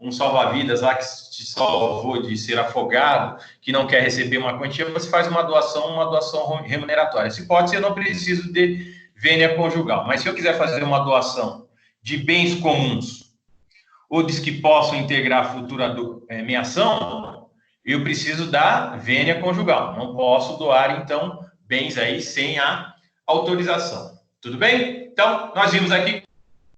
um salva-vidas lá que te salvou de ser afogado, que não quer receber uma quantia, você faz uma doação remuneratória. Se pode ser, eu não preciso de vênia conjugal. Mas se eu quiser fazer uma doação de bens comuns, ou diz que possam integrar a futura meação, eu preciso da vênia conjugal. Não posso doar, então, bens aí sem a autorização. Tudo bem? Então, nós vimos aqui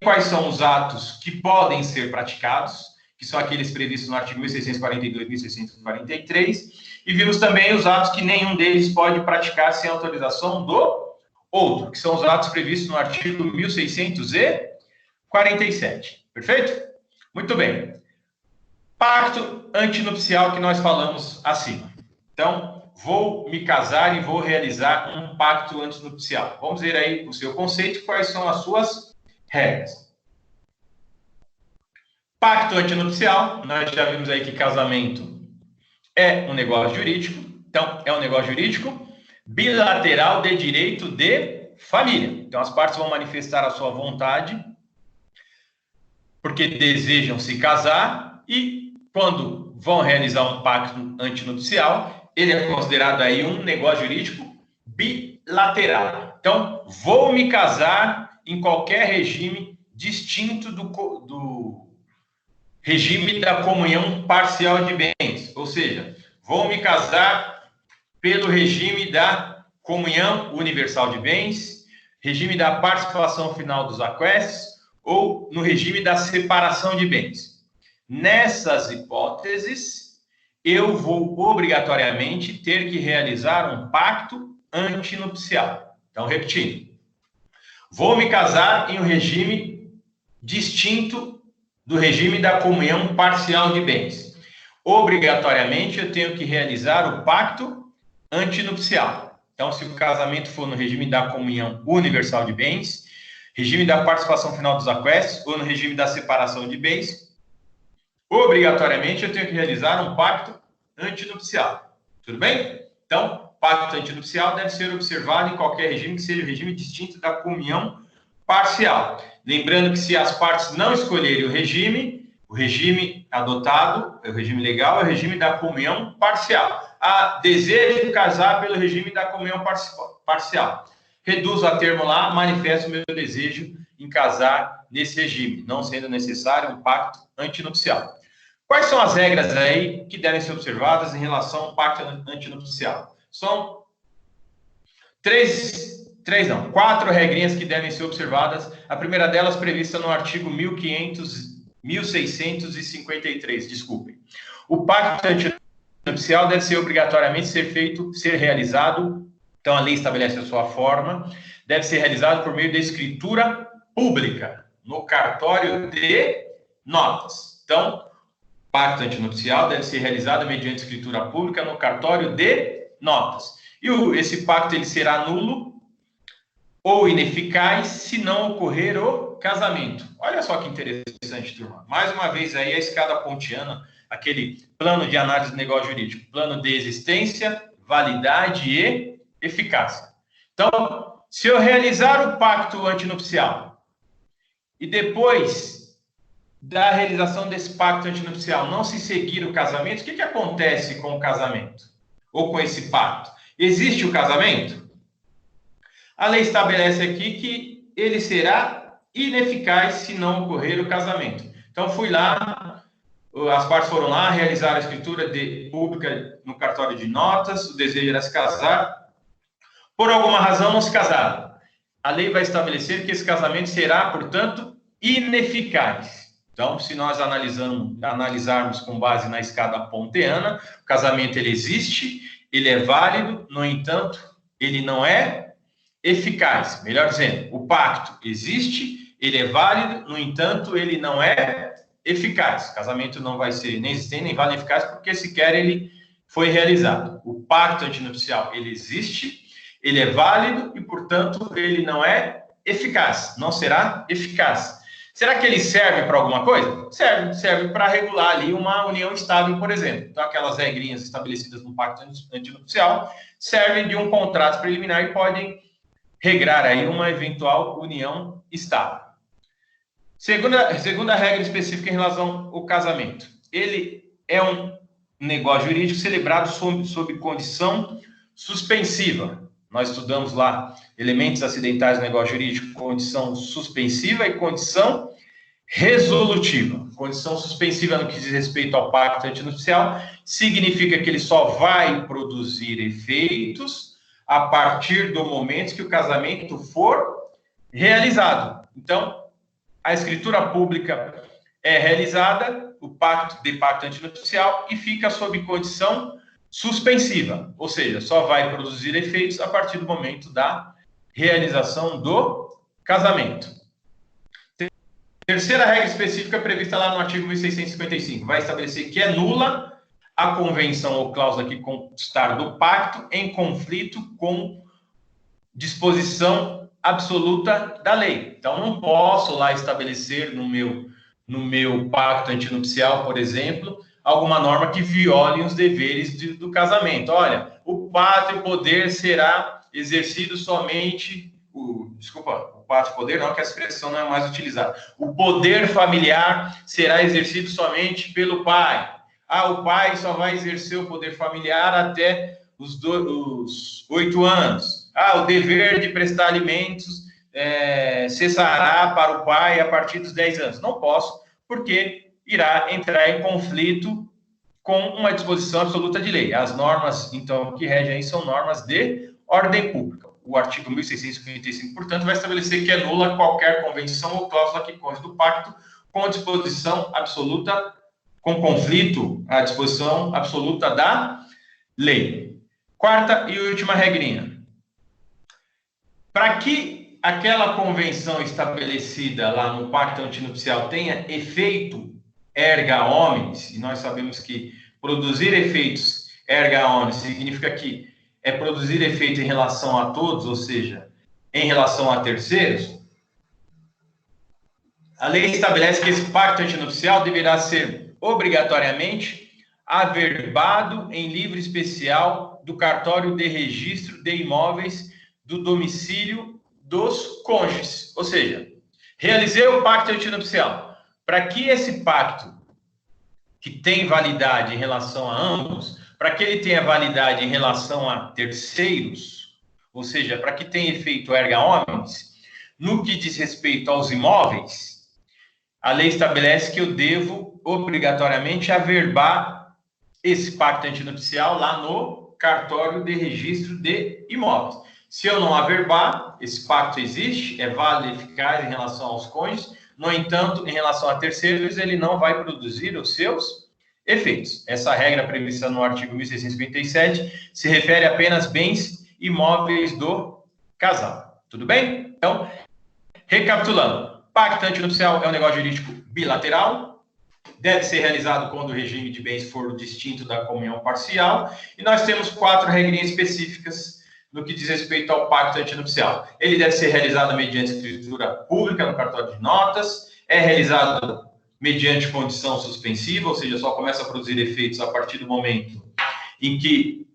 quais são os atos que podem ser praticados, que são aqueles previstos no artigo 1642 e 1643, e vimos também os atos que nenhum deles pode praticar sem autorização do outro, que são os atos previstos no artigo 1647. Perfeito? Muito bem. Pacto antinupcial que nós falamos acima. Então, vou me casar e vou realizar um pacto antinupcial. Vamos ver aí o seu conceito e quais são as suas regras. Pacto antinupcial, nós já vimos aí que casamento é um negócio jurídico. Então, é um negócio jurídico bilateral de direito de família. Então, as partes vão manifestar a sua vontade porque desejam se casar e, quando vão realizar um pacto antinupcial, ele é considerado aí um negócio jurídico bilateral. Então, vou me casar em qualquer regime distinto do regime da comunhão parcial de bens. Ou seja, vou me casar pelo regime da comunhão universal de bens, regime da participação final dos aquestes, ou no regime da separação de bens. Nessas hipóteses, eu vou obrigatoriamente ter que realizar um pacto antinupcial. Então, repetindo, vou me casar em um regime distinto do regime da comunhão parcial de bens. Obrigatoriamente, eu tenho que realizar o pacto antinupcial. Então, se o casamento for no regime da comunhão universal de bens, regime da participação final dos aquestes ou no regime da separação de bens, obrigatoriamente eu tenho que realizar um pacto antinupcial. Tudo bem? Então, pacto antinupcial deve ser observado em qualquer regime que seja o regime distinto da comunhão parcial. Lembrando que se as partes não escolherem o regime adotado, o regime legal, é o regime da comunhão parcial. Desejo casar pelo regime da comunhão parcial. Reduzo a termo lá, manifesto o meu desejo em casar nesse regime, não sendo necessário um pacto antinupcial. Quais são as regras aí que devem ser observadas em relação ao pacto antinupcial? São quatro regrinhas que devem ser observadas. A primeira delas prevista no artigo 1653, desculpem. O pacto antinupcial deve ser obrigatoriamente ser realizado Então, a lei estabelece a sua forma, deve ser realizado por meio da escritura pública, no cartório de notas. Então, o pacto antinupcial deve ser realizado mediante escritura pública no cartório de notas. E esse pacto ele será nulo ou ineficaz se não ocorrer o casamento. Olha só que interessante, turma. Mais uma vez aí a escada pontiana, aquele plano de análise do negócio jurídico, plano de existência, validade e eficácia. Então, se eu realizar o pacto antinupcial e depois da realização desse pacto antinupcial não se seguir o casamento, o que acontece com o casamento? Ou com esse pacto? Existe o casamento? A lei estabelece aqui que ele será ineficaz se não ocorrer o casamento. Então, fui lá, as partes foram lá, realizaram a escritura pública no cartório de notas, o desejo era se casar, por alguma razão não se casaram. A lei vai estabelecer que esse casamento será, portanto, ineficaz. Então, se nós analisarmos com base na escada pontiana, o casamento ele existe, ele é válido, no entanto, ele não é eficaz. Melhor dizendo, o pacto existe, ele é válido, no entanto, ele não é eficaz. O casamento não vai ser nem existente, nem válido, nem eficaz, porque sequer ele foi realizado. O pacto antinupcial, ele existe, ele é válido e, portanto, ele não é eficaz, não será eficaz. Será que ele serve para alguma coisa? Serve para regular ali uma união estável, por exemplo. Então, aquelas regrinhas estabelecidas no pacto antinupcial servem de um contrato preliminar e podem regrar aí uma eventual união estável. Segunda regra específica em relação ao casamento. Ele é um negócio jurídico celebrado sob condição suspensiva. Nós estudamos lá elementos acidentais do negócio jurídico, condição suspensiva e condição resolutiva. Condição suspensiva no que diz respeito ao pacto antinupcial significa que ele só vai produzir efeitos a partir do momento que o casamento for realizado. Então, a escritura pública é realizada, o pacto antinupcial, e fica sob condição suspensiva, ou seja, só vai produzir efeitos a partir do momento da realização do casamento. Terceira regra específica prevista lá no artigo 1655, vai estabelecer que é nula a convenção ou cláusula que constar do pacto em conflito com disposição absoluta da lei. Então, não posso lá estabelecer no meu pacto antinupcial, por exemplo, alguma norma que viole os deveres do casamento. Olha, o pátrio poder será exercido somente... o pátrio poder não, que a expressão não é mais utilizada. O poder familiar será exercido somente pelo pai. O pai só vai exercer o poder familiar até os 8 anos. O dever de prestar alimentos cessará para o pai a partir dos 10 anos. Não posso, porque irá entrar em conflito com uma disposição absoluta de lei. As normas, então, que regem aí são normas de ordem pública. O artigo 1655, portanto, vai estabelecer que é nula qualquer convenção ou cláusula que conste do pacto com disposição absoluta, com conflito à disposição absoluta da lei. Quarta e última regrinha. Para que aquela convenção estabelecida lá no pacto antinupcial tenha efeito erga omnes, e nós sabemos que produzir efeitos erga omnes significa que é produzir efeito em relação a todos, ou seja, em relação a terceiros, a lei estabelece que esse pacto antinupcial deverá ser obrigatoriamente averbado em livro especial do cartório de registro de imóveis do domicílio dos cônjuges. Ou seja, realizei o pacto antinupcial. Para que esse pacto, que tem validade em relação a ambos, para que ele tenha validade em relação a terceiros, ou seja, para que tenha efeito erga omnes, no que diz respeito aos imóveis, a lei estabelece que eu devo obrigatoriamente averbar esse pacto antinupcial lá no cartório de registro de imóveis. Se eu não averbar, esse pacto existe, é válido e eficaz em relação aos cônjuges, no entanto, em relação a terceiros, ele não vai produzir os seus efeitos. Essa regra prevista no artigo 1657 se refere apenas a bens imóveis do casal. Tudo bem? Então, recapitulando, pacto antinupcial é um negócio jurídico bilateral, deve ser realizado quando o regime de bens for distinto da comunhão parcial, e nós temos 4 regrinhas específicas no que diz respeito ao pacto antinupcial. Ele deve ser realizado mediante escritura pública no cartório de notas, é realizado mediante condição suspensiva, ou seja, só começa a produzir efeitos a partir do momento em que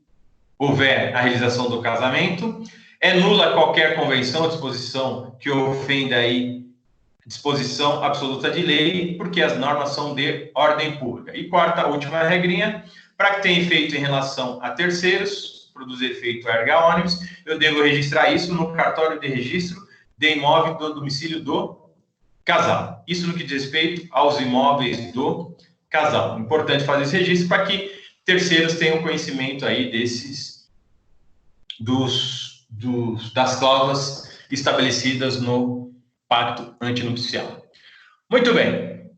houver a realização do casamento, é nula qualquer convenção ou disposição que ofenda aí disposição absoluta de lei, porque as normas são de ordem pública. E quarta, última regrinha, para que tenha efeito em relação a terceiros, produzir efeito erga omnes, eu devo registrar isso no cartório de registro de imóvel do domicílio do casal. Isso no que diz respeito aos imóveis do casal. Importante fazer esse registro para que terceiros tenham conhecimento aí das cláusulas estabelecidas no pacto antinupcial. Muito bem.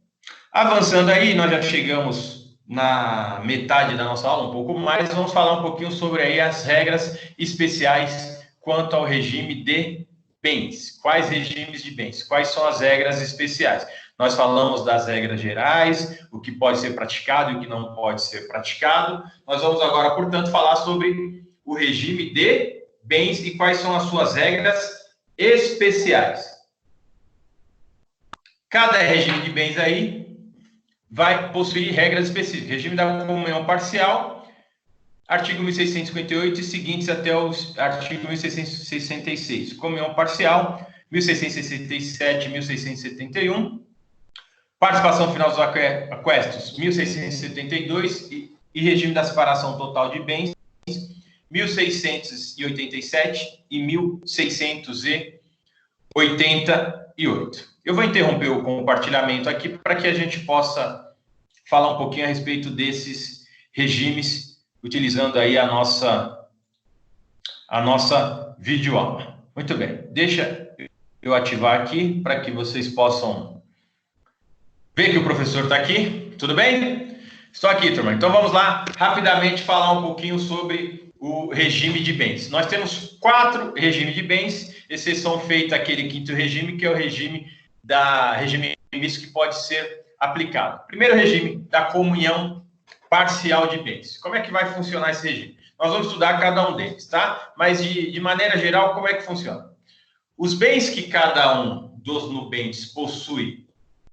Avançando aí, nós já chegamos na metade da nossa aula, um pouco mais, vamos falar um pouquinho sobre aí as regras especiais quanto ao regime de bens. Quais regimes de bens? Quais são as regras especiais? Nós falamos das regras gerais, o que pode ser praticado e o que não pode ser praticado. Nós vamos agora, portanto, falar sobre o regime de bens e quais são as suas regras especiais. Cada regime de bens aí vai possuir regras específicas. Regime da comunhão parcial, artigo 1658 e seguintes até o artigo 1666. Comunhão parcial, 1667 e 1671. Participação final dos aquestos, 1672. E regime da separação total de bens, 1687 e 1688. Eu vou interromper o compartilhamento aqui para que a gente possa falar um pouquinho a respeito desses regimes, utilizando aí a nossa videoaula. Muito bem, deixa eu ativar aqui para que vocês possam ver que o professor está aqui. Tudo bem? Estou aqui, turma. Então vamos lá rapidamente falar um pouquinho sobre o regime de bens. Nós temos 4 regimes de bens, exceção feita aquele 5º regime, que é o regime misto que pode ser aplicado. Primeiro regime da comunhão parcial de bens. Como é que vai funcionar esse regime? Nós vamos estudar cada um deles, tá? Mas de maneira geral, como é que funciona? Os bens que cada um dos nubentes possui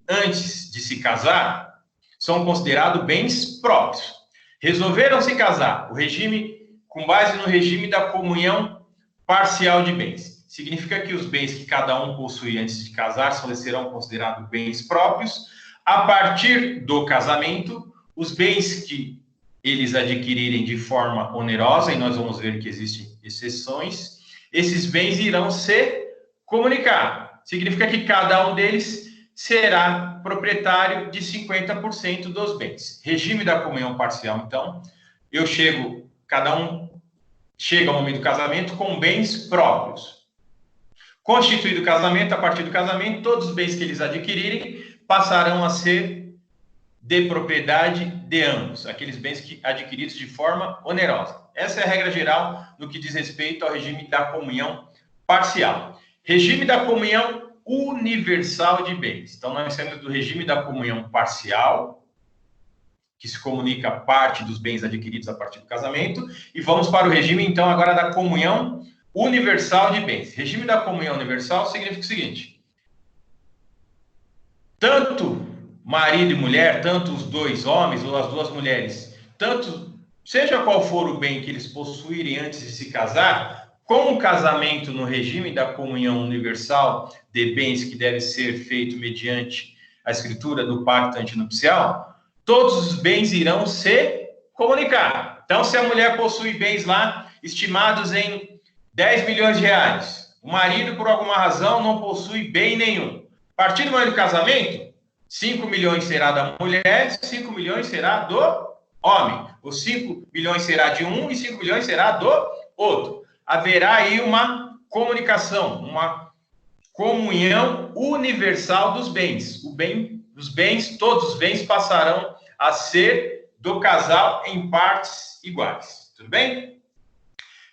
antes de se casar são considerados bens próprios. Resolveram se casar, com base no regime da comunhão parcial de bens. Significa que os bens que cada um possui antes de casar serão considerados bens próprios. A partir do casamento, os bens que eles adquirirem de forma onerosa, e nós vamos ver que existem exceções, esses bens irão se comunicar. Significa que cada um deles será proprietário de 50% dos bens. Regime da comunhão parcial, então, cada um chega ao momento do casamento com bens próprios. Constituído o casamento, a partir do casamento, todos os bens que eles adquirirem passarão a ser de propriedade de ambos, aqueles bens adquiridos de forma onerosa. Essa é a regra geral no que diz respeito ao regime da comunhão parcial. Regime da comunhão universal de bens. Então, nós temos do regime da comunhão parcial, que se comunica parte dos bens adquiridos a partir do casamento, e vamos para o regime, então, agora da comunhão universal de bens. Regime da comunhão universal significa o seguinte: tanto marido e mulher, tanto os 2 homens ou as 2 mulheres, seja qual for o bem que eles possuírem antes de se casar, com o casamento no regime da comunhão universal de bens que deve ser feito mediante a escritura do pacto antinupcial, todos os bens irão se comunicar. Então, se a mulher possui bens lá estimados em 10 milhões de reais, o marido, por alguma razão, não possui bem nenhum. A partir do momento do casamento, 5 milhões será da mulher, 5 milhões será do homem. Os 5 milhões será de um e 5 milhões será do outro. Haverá aí uma comunicação, uma comunhão universal dos bens. Todos os bens passarão a ser do casal em partes iguais. Tudo bem?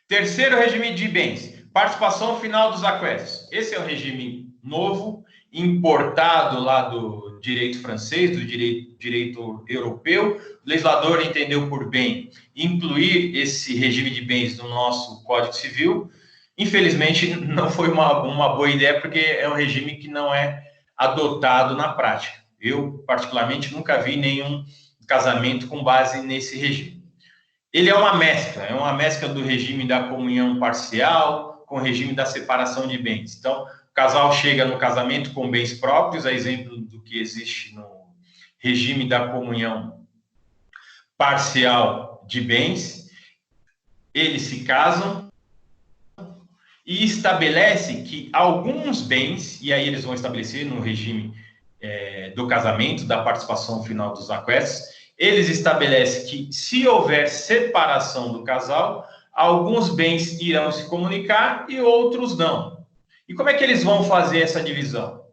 Terceiro regime de bens, participação final dos aquestos. Esse é um regime novo, importado lá do direito francês, do direito europeu. O legislador entendeu por bem incluir esse regime de bens no nosso Código Civil. Infelizmente, não foi uma boa ideia, porque é um regime que não é adotado na prática. Eu, particularmente, nunca vi nenhum casamento com base nesse regime. Ele é uma mescla do regime da comunhão parcial com o regime da separação de bens. Então, o casal chega no casamento com bens próprios, a exemplo do que existe no regime da comunhão parcial de bens. Eles se casam e estabelece que alguns bens, e aí eles vão estabelecer no regime do casamento, da participação final dos aquestos, eles estabelecem que, se houver separação do casal, alguns bens irão se comunicar e outros não. E como é que eles vão fazer essa divisão?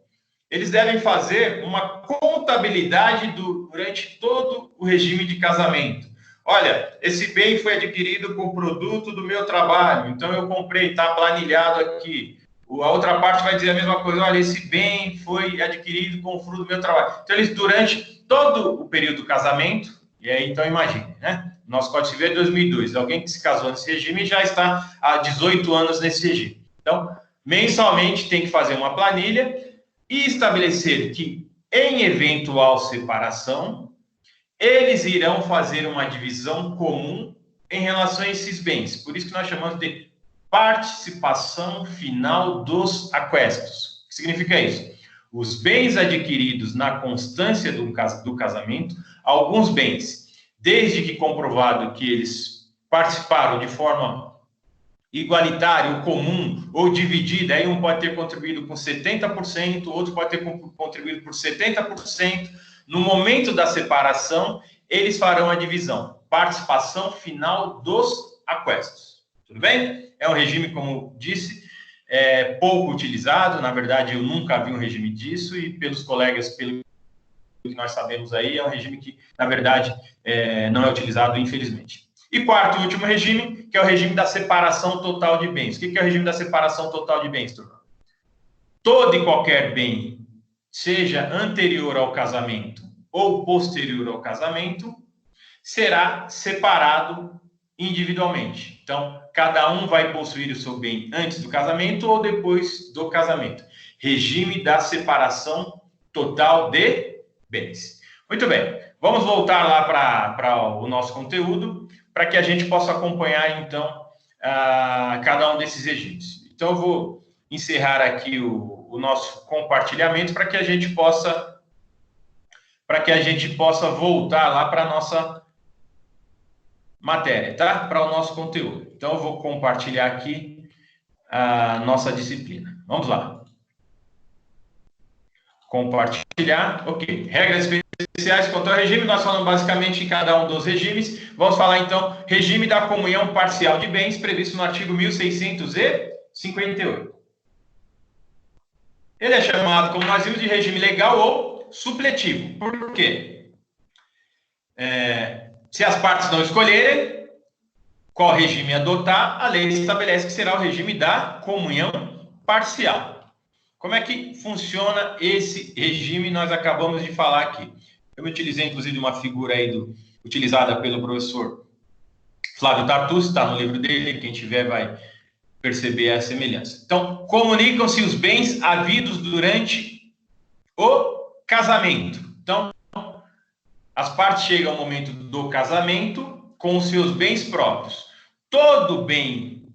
Eles devem fazer uma contabilidade durante todo o regime de casamento. Olha, esse bem foi adquirido com produto do meu trabalho, então eu comprei, está planilhado aqui. A outra parte vai dizer a mesma coisa, olha, esse bem foi adquirido com o fruto do meu trabalho. Então, eles, durante todo o período do casamento, e aí, então, imagine, né? Nosso Código Civil é de 2002, alguém que se casou nesse regime já está há 18 anos nesse regime. Então, mensalmente tem que fazer uma planilha e estabelecer que, em eventual separação, eles irão fazer uma divisão comum em relação a esses bens. Por isso que nós chamamos de participação final dos aquestos. O que significa isso? Os bens adquiridos na constância do casamento, alguns bens, desde que comprovado que eles participaram de forma igualitária, ou comum, ou dividida, aí um pode ter contribuído com 70%, outro pode ter contribuído por 70%. No momento da separação, eles farão a divisão, participação final dos aquestos. Tudo bem? É um regime, como disse, pouco utilizado. Na verdade, eu nunca vi um regime disso, e pelos colegas, pelo que nós sabemos aí, é um regime que, na verdade, não é utilizado, infelizmente. E quarto e último regime, que é o regime da separação total de bens. O que é o regime da separação total de bens, turma? Todo e qualquer bem, seja anterior ao casamento ou posterior ao casamento, será separado individualmente. Então, cada um vai possuir o seu bem antes do casamento ou depois do casamento. Regime da separação total de bens. Muito bem, vamos voltar lá para o nosso conteúdo, para que a gente possa acompanhar, então, cada um desses regimes. Então, eu vou encerrar aqui o nosso compartilhamento para que a gente possa voltar lá para a nossa matéria, tá? Para o nosso conteúdo. Então, eu vou compartilhar aqui a nossa disciplina. Vamos lá. Compartilhar. Ok. Regras especiais quanto ao regime. Nós falamos basicamente em cada um dos regimes. Vamos falar, então, regime da comunhão parcial de bens, previsto no artigo 1658. Ele é chamado, como nós vimos, de regime legal ou supletivo. Por quê? Se as partes não escolherem qual regime adotar, a lei estabelece que será o regime da comunhão parcial. Como é que funciona esse regime? Nós acabamos de falar aqui. Eu utilizei, inclusive, uma figura aí utilizada pelo professor Flávio Tartucci, está no livro dele, quem tiver vai perceber a semelhança. Então, comunicam-se os bens havidos durante o casamento. Então, as partes chegam ao momento do casamento com os seus bens próprios. Todo bem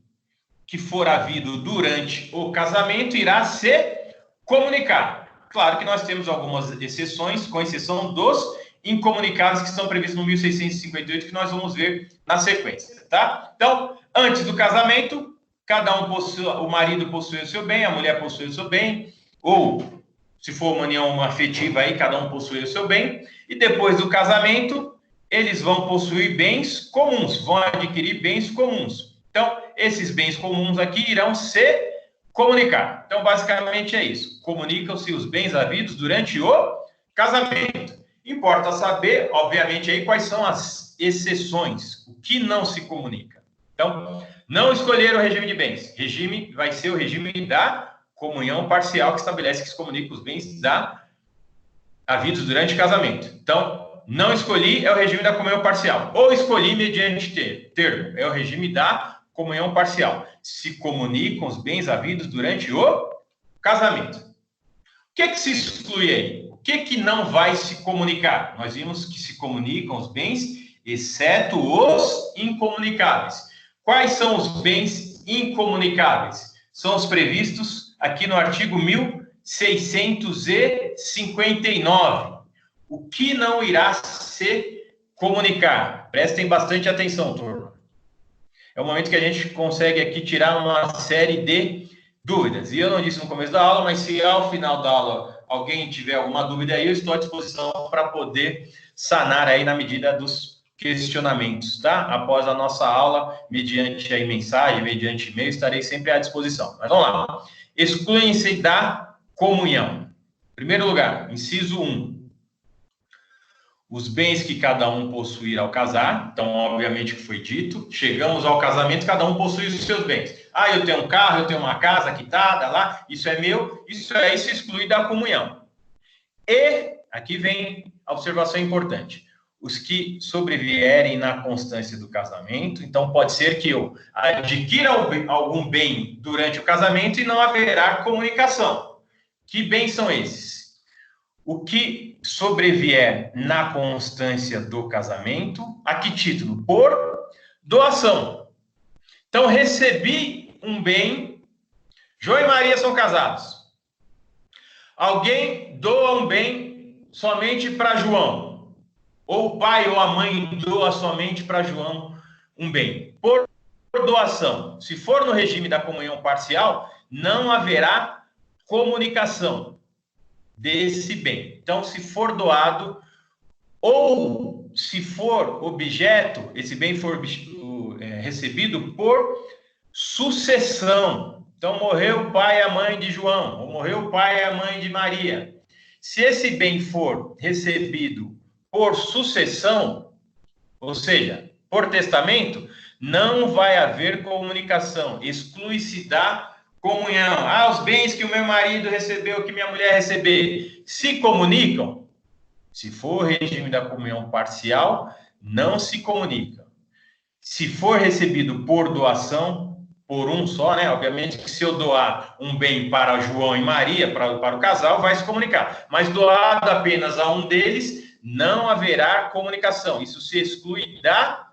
que for havido durante o casamento irá se comunicar. Claro que nós temos algumas exceções, com exceção dos incomunicados que estão previstos no 1658, que nós vamos ver na sequência, tá? Então, antes do casamento, cada um possui, o marido possui o seu bem, a mulher possui o seu bem, ou, se for uma união afetiva aí, cada um possui o seu bem, e depois do casamento, eles vão possuir bens comuns, vão adquirir bens comuns. Então, esses bens comuns aqui irão se comunicar. Então, basicamente é isso. Comunicam-se os bens havidos durante o casamento. Importa saber, obviamente, aí quais são as exceções, o que não se comunica. Então, não escolher o regime de bens. Regime vai ser o regime da comunhão parcial, que estabelece que se comunica os bens havidos durante o casamento. Então, não escolhi é o regime da comunhão parcial. Ou escolhi mediante termo, é o regime da comunhão parcial. Se comunicam os bens havidos durante o casamento. O que se exclui aí? O que não vai se comunicar? Nós vimos que se comunicam os bens, exceto os incomunicáveis. Quais são os bens incomunicáveis? São os previstos aqui no artigo 1659. O que não irá se comunicar? Prestem bastante atenção, turma. É o momento que a gente consegue aqui tirar uma série de dúvidas. E eu não disse no começo da aula, mas se ao final da aula alguém tiver alguma dúvida aí, eu estou à disposição para poder sanar aí na medida dos questionamentos, tá? Após a nossa aula, mediante aí mensagem, mediante e-mail, estarei sempre à disposição. Mas vamos lá. Excluem-se da comunhão. Em primeiro lugar, inciso 1. Os bens que cada um possuir ao casar. Então, obviamente que foi dito. Chegamos ao casamento, cada um possui os seus bens. Ah, eu tenho um carro, eu tenho uma casa quitada lá, isso é meu, isso exclui da comunhão. E, aqui vem a observação importante. Os que sobrevierem na constância do casamento, então pode ser que eu adquira algum bem durante o casamento e não haverá comunicação. Que bens são esses? O que sobrevier na constância do casamento, a que título? Por doação. Então, recebi um bem, João e Maria são casados. Alguém doa um bem somente para João. Ou o pai ou a mãe doa somente para João um bem. Por doação. Se for no regime da comunhão parcial, não haverá comunicação desse bem. Então, se for doado, ou se for objeto, esse bem for recebido por sucessão. Então, morreu o pai e a mãe de João, ou morreu o pai e a mãe de Maria. Se esse bem for recebido por sucessão, ou seja, por testamento, não vai haver comunicação, exclui-se da comunhão. Ah, os bens que o meu marido recebeu, que minha mulher receber, se comunicam? Se for regime da comunhão parcial, não se comunica. Se for recebido por doação, por um só, né? Obviamente que se eu doar um bem para João e Maria, para o casal, vai se comunicar. Mas doado apenas a um deles, não haverá comunicação. Isso se exclui da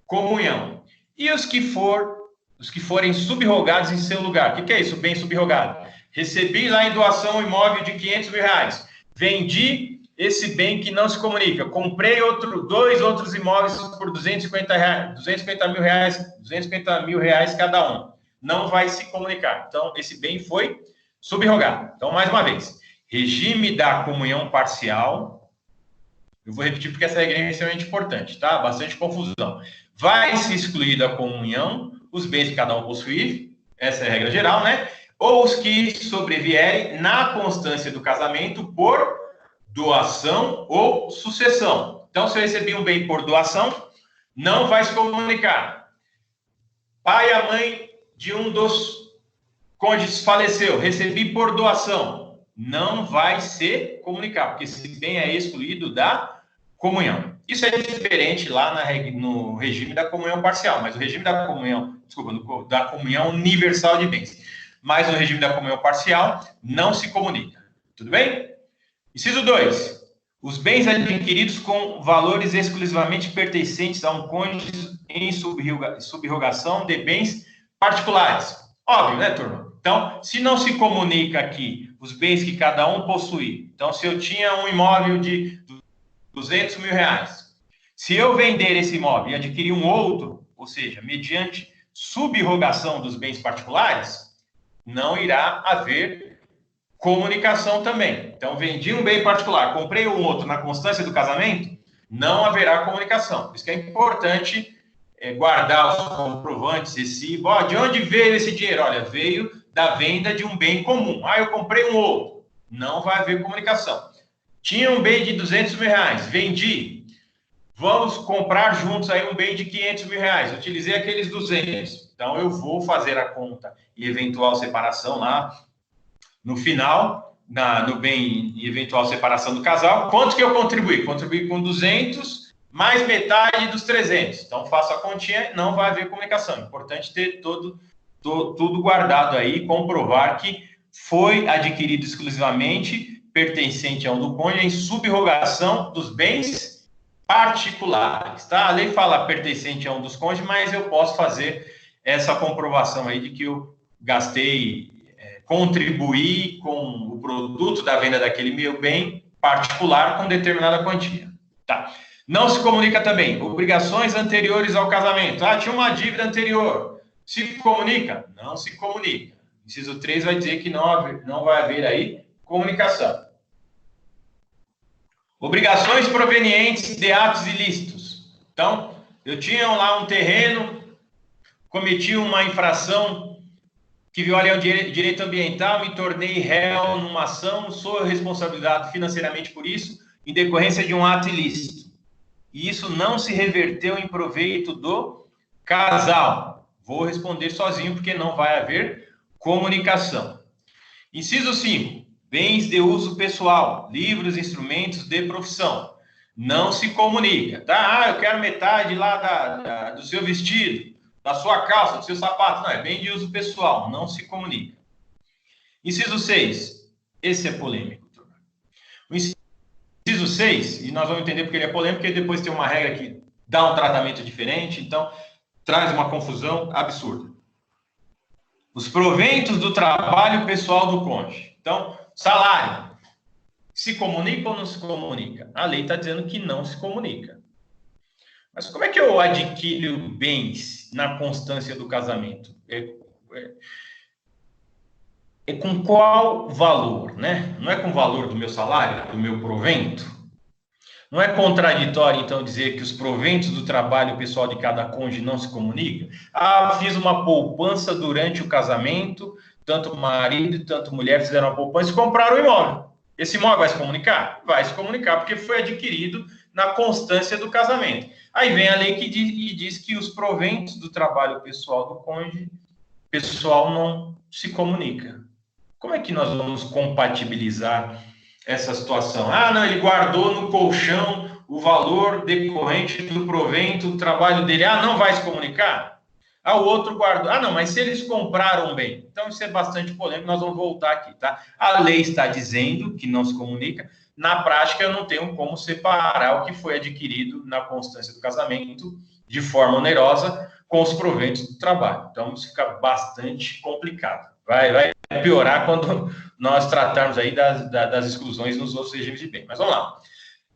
comunhão. E os que forem subrogados em seu lugar. O que é isso, bem subrogado? Recebi lá em doação um imóvel de 500 mil reais. Vendi esse bem que não se comunica. Comprei dois outros imóveis por 250 mil reais cada um. Não vai se comunicar. Então, esse bem foi subrogado. Então, mais uma vez, regime da comunhão parcial. Eu vou repetir porque essa regra é extremamente importante, tá? Bastante confusão. Vai se excluir da comunhão os bens que cada um possuir, essa é a regra geral, né? Ou os que sobrevierem na constância do casamento por doação ou sucessão. Então, se eu recebi um bem por doação, não vai se comunicar. Pai e a mãe de um dos cônjuges faleceu, recebi por doação. Não vai se comunicar, porque esse bem é excluído da comunhão. Isso é diferente lá no regime da comunhão parcial, mas o regime da comunhão, da comunhão universal de bens. Mas no regime da comunhão parcial, não se comunica. Tudo bem? Inciso 2. Os bens adquiridos com valores exclusivamente pertencentes a um cônjuge em subrogação de bens particulares. Óbvio, né, turma? Então, se não se comunica aqui os bens que cada um possui, então, se eu tinha um imóvel de 200 mil reais, se eu vender esse imóvel e adquirir um outro, ou seja, mediante subrogação dos bens particulares, não irá haver comunicação também. Então, vendi um bem particular, comprei um outro na constância do casamento, não haverá comunicação. Por isso que é importante guardar os comprovantes, recibo. De onde veio esse dinheiro? Olha, veio da venda de um bem comum. Ah, eu comprei um outro. Não vai haver comunicação. Tinha um bem de 200 mil reais, vendi. vamos comprar juntos aí um bem de 500 mil reais. Utilizei aqueles 200. Então, eu vou fazer a conta e eventual separação lá no final, no bem e eventual separação do casal. Quanto que eu contribuí? Contribuí com 200 mais metade dos 300. Então, faço a continha, não vai haver comunicação. É importante ter tudo guardado aí, comprovar que foi adquirido exclusivamente pertencente a um do cônjuge em subrogação dos bens particulares, tá? A lei fala pertencente a um dos cônjuges, mas eu posso fazer essa comprovação aí de que eu gastei, contribuí com o produto da venda daquele meu bem particular com determinada quantia, tá? Não se comunica também obrigações anteriores ao casamento. Ah, tinha uma dívida anterior. Se comunica? Não se comunica. Inciso 3 vai dizer que não vai haver aí comunicação. Obrigações provenientes de atos ilícitos. Então, eu tinha lá um terreno, cometi uma infração que viola o direito ambiental, me tornei réu numa ação, sou responsabilizado financeiramente por isso, em decorrência de um ato ilícito. E isso não se reverteu em proveito do casal. Vou responder sozinho, porque não vai haver comunicação. Inciso 5. Bens de uso pessoal, livros, instrumentos de profissão. Não se comunica, tá? Ah, eu quero metade lá do seu vestido, da sua calça, do seu sapato. Não, é bem de uso pessoal, não se comunica. Inciso 6. Esse é polêmico, turma. O inciso 6, e nós vamos entender porque ele é polêmico, porque depois tem uma regra que dá um tratamento diferente, então traz uma confusão absurda. Os proventos do trabalho pessoal do cônjuge. Então, salário. Se comunica ou não se comunica? A lei está dizendo que não se comunica. Mas como é que eu adquiro bens na constância do casamento? É com qual valor, né? Não é com o valor do meu salário, do meu provento? Não é contraditório, então, dizer que os proventos do trabalho pessoal de cada cônjuge não se comunicam? Ah, fiz uma poupança durante o casamento, tanto marido, tanto mulher fizeram uma poupança e compraram o imóvel. Esse imóvel vai se comunicar? Vai se comunicar, porque foi adquirido na constância do casamento. Aí vem a lei que diz que os proventos do trabalho pessoal do cônjuge, pessoal não se comunica. Como é que nós vamos compatibilizar essa situação? Ah, não, ele guardou no colchão o valor decorrente do provento do trabalho dele. Ah, não vai se comunicar? Ah, o outro guardou. Ah, não, mas se eles compraram bem. Então, isso é bastante polêmico, nós vamos voltar aqui, tá? A lei está dizendo que não se comunica. Na prática, eu não tenho como separar o que foi adquirido na constância do casamento de forma onerosa com os proventos do trabalho. Então, isso fica bastante complicado. Vai piorar quando nós tratarmos aí das exclusões nos outros regimes de bem. Mas vamos lá.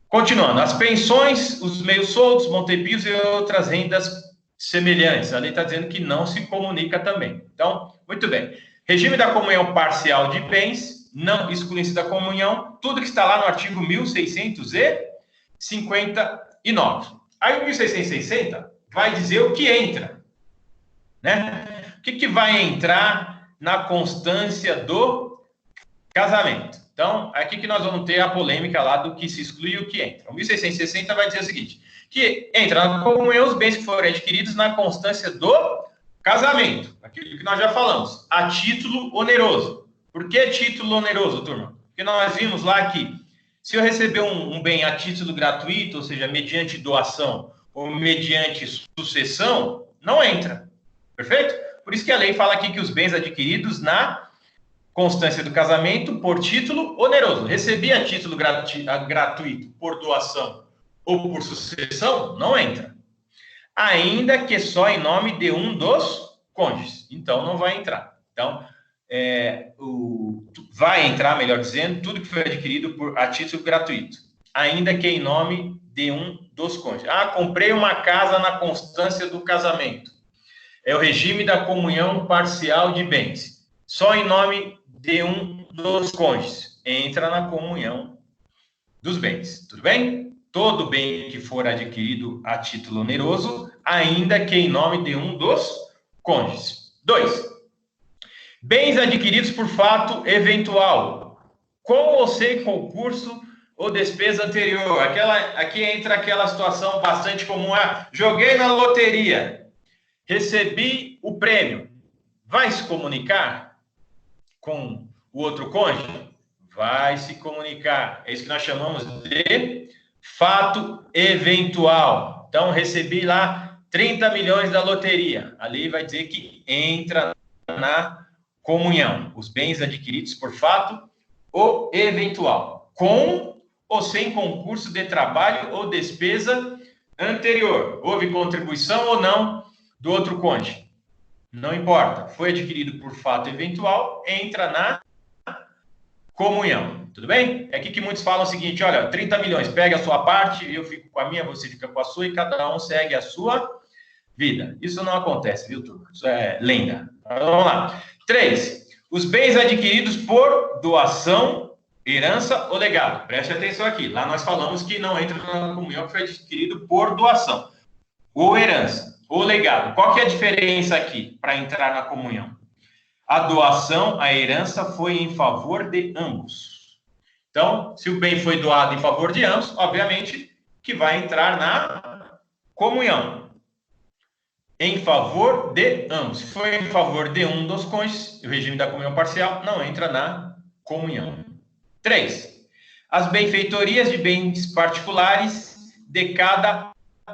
Continuando. As pensões, os meios soltos, montepios e outras rendas semelhantes. A lei está dizendo que não se comunica também. Então, muito bem. Regime da comunhão parcial de bens, não excluindo da comunhão, tudo que está lá no artigo 1659. Aí o 1660 vai dizer o que entra, né? O que vai entrar na constância do casamento. Então, aqui que nós vamos ter a polêmica lá do que se exclui e o que entra. O 1660 vai dizer o seguinte, que entra na comunhão os bens que forem adquiridos na constância do casamento. Aquilo que nós já falamos. A título oneroso. Por que título oneroso, turma? Porque nós vimos lá que se eu receber um bem a título gratuito, ou seja, mediante doação ou mediante sucessão, não entra. Perfeito? Por isso que a lei fala aqui que os bens adquiridos na constância do casamento por título oneroso. Recebi a título gratuito por doação ou por sucessão, não entra. Ainda que só em nome de um dos cônjuges. Então, não vai entrar. Então, vai entrar, melhor dizendo, tudo que foi adquirido a título gratuito. Ainda que em nome de um dos cônjuges. Ah, comprei uma casa na constância do casamento. É o regime da comunhão parcial de bens. Só em nome de um dos cônjuges. Entra na comunhão dos bens. Tudo bem? Todo bem que for adquirido a título oneroso, ainda que em nome de um dos cônjuges. 2. Bens adquiridos por fato eventual, com ou sem concurso ou despesa anterior. Aqui entra aquela situação bastante comum. Joguei na loteria, recebi o prêmio. Vai se comunicar com o outro cônjuge? Vai se comunicar. É isso que nós chamamos de fato eventual. Então, recebi lá 30 milhões da loteria. Ali vai dizer que entra na comunhão. Os bens adquiridos por fato ou eventual. Com ou sem concurso de trabalho ou despesa anterior. Houve contribuição ou não do outro cônjuge. Não importa. Foi adquirido por fato eventual, entra na comunhão. Tudo bem? É aqui que muitos falam o seguinte, olha, 30 milhões, pega a sua parte, eu fico com a minha, você fica com a sua, e cada um segue a sua vida. Isso não acontece, viu, turma? Isso é lenda. Vamos lá. 3. Os bens adquiridos por doação, herança ou legado. Preste atenção aqui. Lá nós falamos que não entra na comunhão, que foi adquirido por doação, ou herança, ou legado. Qual que é a diferença aqui para entrar na comunhão? A doação, a herança foi em favor de ambos. Então, se o bem foi doado em favor de ambos, obviamente que vai entrar na comunhão. Em favor de ambos. Se foi em favor de um dos cônjuges, o regime da comunhão parcial não entra na comunhão. 3. As benfeitorias de bens particulares de cada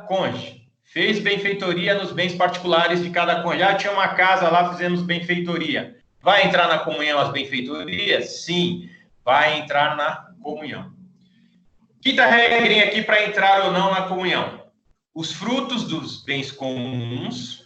cônjuge. Fez benfeitoria nos bens particulares de cada cônjuge. Tinha uma casa lá, fizemos benfeitoria. Vai entrar na comunhão as benfeitorias? Sim, vai entrar na comunhão. Quinta regrinha aqui para entrar ou não na comunhão. Os frutos dos bens comuns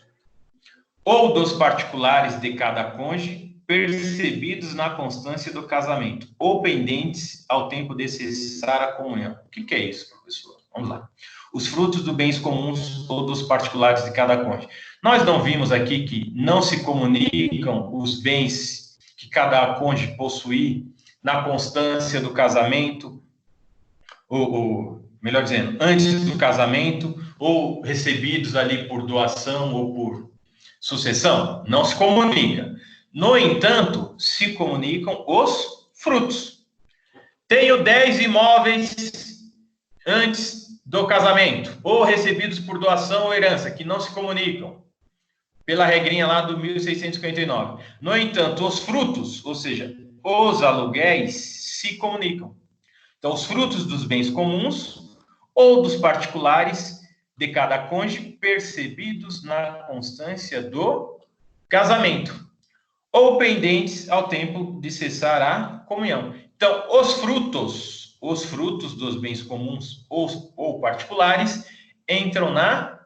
ou dos particulares de cada cônjuge percebidos na constância do casamento ou pendentes ao tempo de cessar a comunhão. O que é isso, professor? Vamos lá. Os frutos dos bens comuns ou dos particulares de cada cônjuge. Nós não vimos aqui que não se comunicam os bens que cada cônjuge possui na constância do casamento, ou melhor dizendo, antes do casamento, ou recebidos ali por doação ou por sucessão? Não se comunica. No entanto, se comunicam os frutos. Tenho 10 imóveis antes do casamento, ou recebidos por doação ou herança, que não se comunicam, pela regrinha lá do 1659. No entanto, os frutos, ou seja, os aluguéis, se comunicam. Então, os frutos dos bens comuns ou dos particulares de cada cônjuge percebidos na constância do casamento ou pendentes ao tempo de cessar a comunhão. Então, os frutos dos bens comuns ou particulares entram na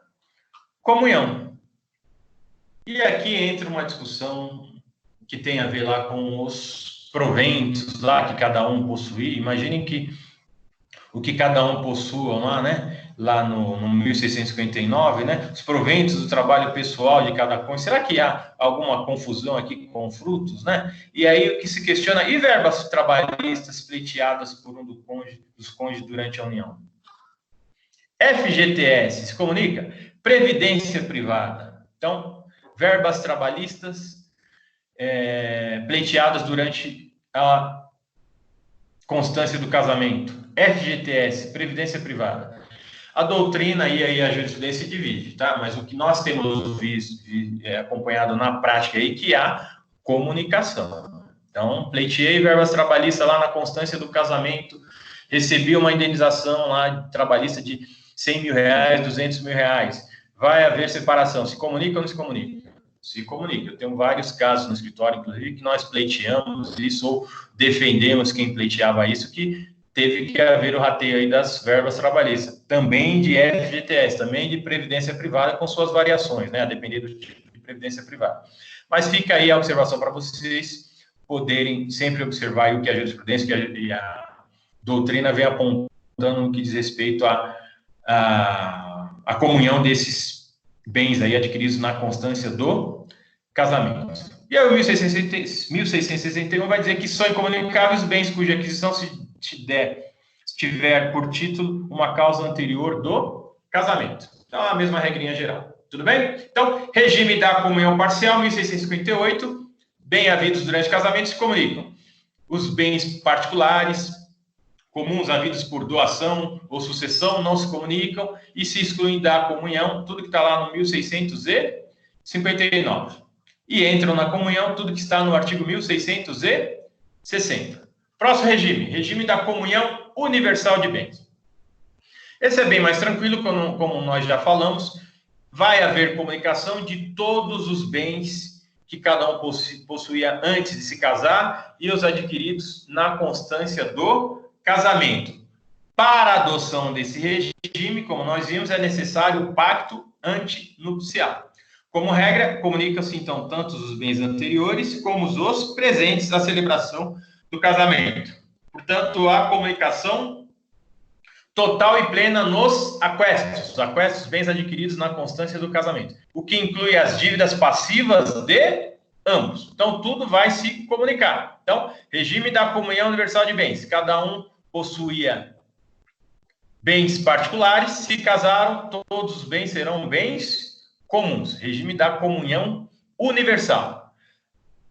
comunhão. E aqui entra uma discussão que tem a ver lá com os proventos lá que cada um possui. Imaginem que o que cada um possua lá, né? Lá no 1659, né? Os proventos do trabalho pessoal de cada cônjuge. Será que há alguma confusão aqui com frutos, né? E aí o que se questiona, e verbas trabalhistas pleiteadas por um dos cônjuges durante a união? FGTS, se comunica? Previdência privada. Então, verbas trabalhistas pleiteadas durante a constância do casamento. FGTS, previdência privada. A doutrina e a jurisprudência se divide, tá? Mas o que nós temos visto, acompanhado na prática aí, que há comunicação. Então, pleiteei verbas trabalhistas lá na constância do casamento, recebi uma indenização lá trabalhista de 100 mil reais, 200 mil reais. Vai haver separação. Se comunica ou não se comunica? Se comunica. Eu tenho vários casos no escritório, inclusive, que nós pleiteamos isso ou defendemos quem pleiteava isso, que teve que haver o rateio aí das verbas trabalhistas, também de FGTS, também de previdência privada, com suas variações, né, a depender do tipo de previdência privada. Mas fica aí a observação para vocês poderem sempre observar o que a jurisprudência e a doutrina vem apontando no que diz respeito à comunhão desses bens aí adquiridos na constância do casamento. E aí o 1661 vai dizer que são incomunicáveis bens cuja aquisição se tiver por título uma causa anterior do casamento. Então, a mesma regrinha geral. Tudo bem? Então, regime da comunhão parcial, 1658, bem-havidos durante o casamento se comunicam. Os bens particulares, comuns havidos por doação ou sucessão não se comunicam e se excluem da comunhão tudo que está lá no 1659. E entram na comunhão tudo que está no artigo 1660. Próximo regime, regime da comunhão universal de bens. Esse é bem mais tranquilo, como nós já falamos, vai haver comunicação de todos os bens que cada um possuía antes de se casar e os adquiridos na constância do casamento. Para a adoção desse regime, como nós vimos, é necessário o pacto antinupcial. Como regra, comunicam-se então tanto os bens anteriores como os presentes à celebração do casamento. Portanto, há comunicação total e plena nos aquestos. Os aquestos, bens adquiridos na constância do casamento. O que inclui as dívidas passivas de ambos. Então, tudo vai se comunicar. Então, regime da comunhão universal de bens. Cada um possuía bens particulares. Se casaram, todos os bens serão bens comuns. Regime da comunhão universal.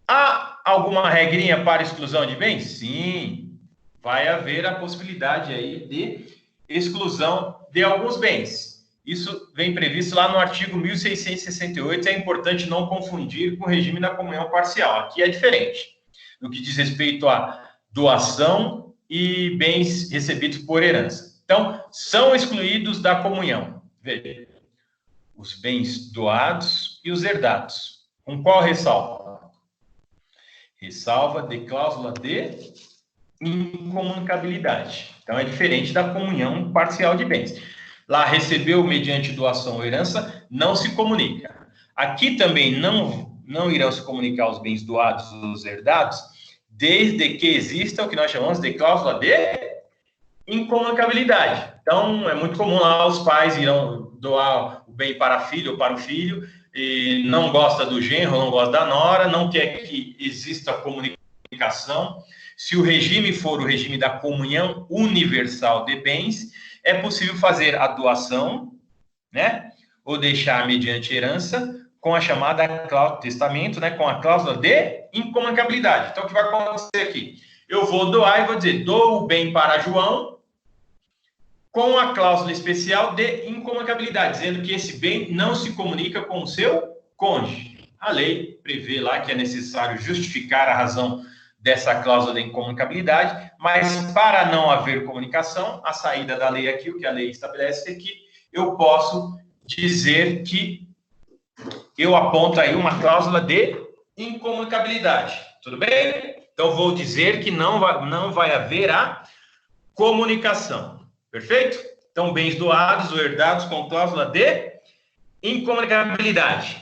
Há alguma regrinha para exclusão de bens? Sim. Vai haver a possibilidade aí de exclusão de alguns bens. Isso vem previsto lá no artigo 1668, é importante não confundir com o regime da comunhão parcial. Aqui é diferente, no que diz respeito à doação e bens recebidos por herança. Então, são excluídos da comunhão. Veja, os bens doados e os herdados. Com qual ressalva? Ressalva de cláusula de incomunicabilidade. Então, é diferente da comunhão parcial de bens. Lá, recebeu mediante doação ou herança, não se comunica. Aqui também não irão se comunicar os bens doados ou os herdados, desde que exista o que nós chamamos de cláusula de incomunicabilidade. Então, é muito comum lá, os pais irão doar o bem para a filha ou para o filho, e não gosta do genro, não gosta da nora, não quer que exista comunicação. Se o regime for o regime da comunhão universal de bens, é possível fazer a doação, né? Ou deixar mediante herança, com a chamada cláusula testamento, né? Com a cláusula de incomunicabilidade. Então, o que vai acontecer aqui? Eu vou doar e vou dizer, dou o bem para João, com a cláusula especial de incomunicabilidade, dizendo que esse bem não se comunica com o seu cônjuge. A lei prevê lá que é necessário justificar a razão dessa cláusula de incomunicabilidade, mas para não haver comunicação, a saída da lei aqui, o que a lei estabelece é que eu posso dizer que eu aponto aí uma cláusula de incomunicabilidade. Tudo bem? Então, vou dizer que não vai haver a comunicação. Perfeito? Então, bens doados ou herdados com cláusula de incomunicabilidade.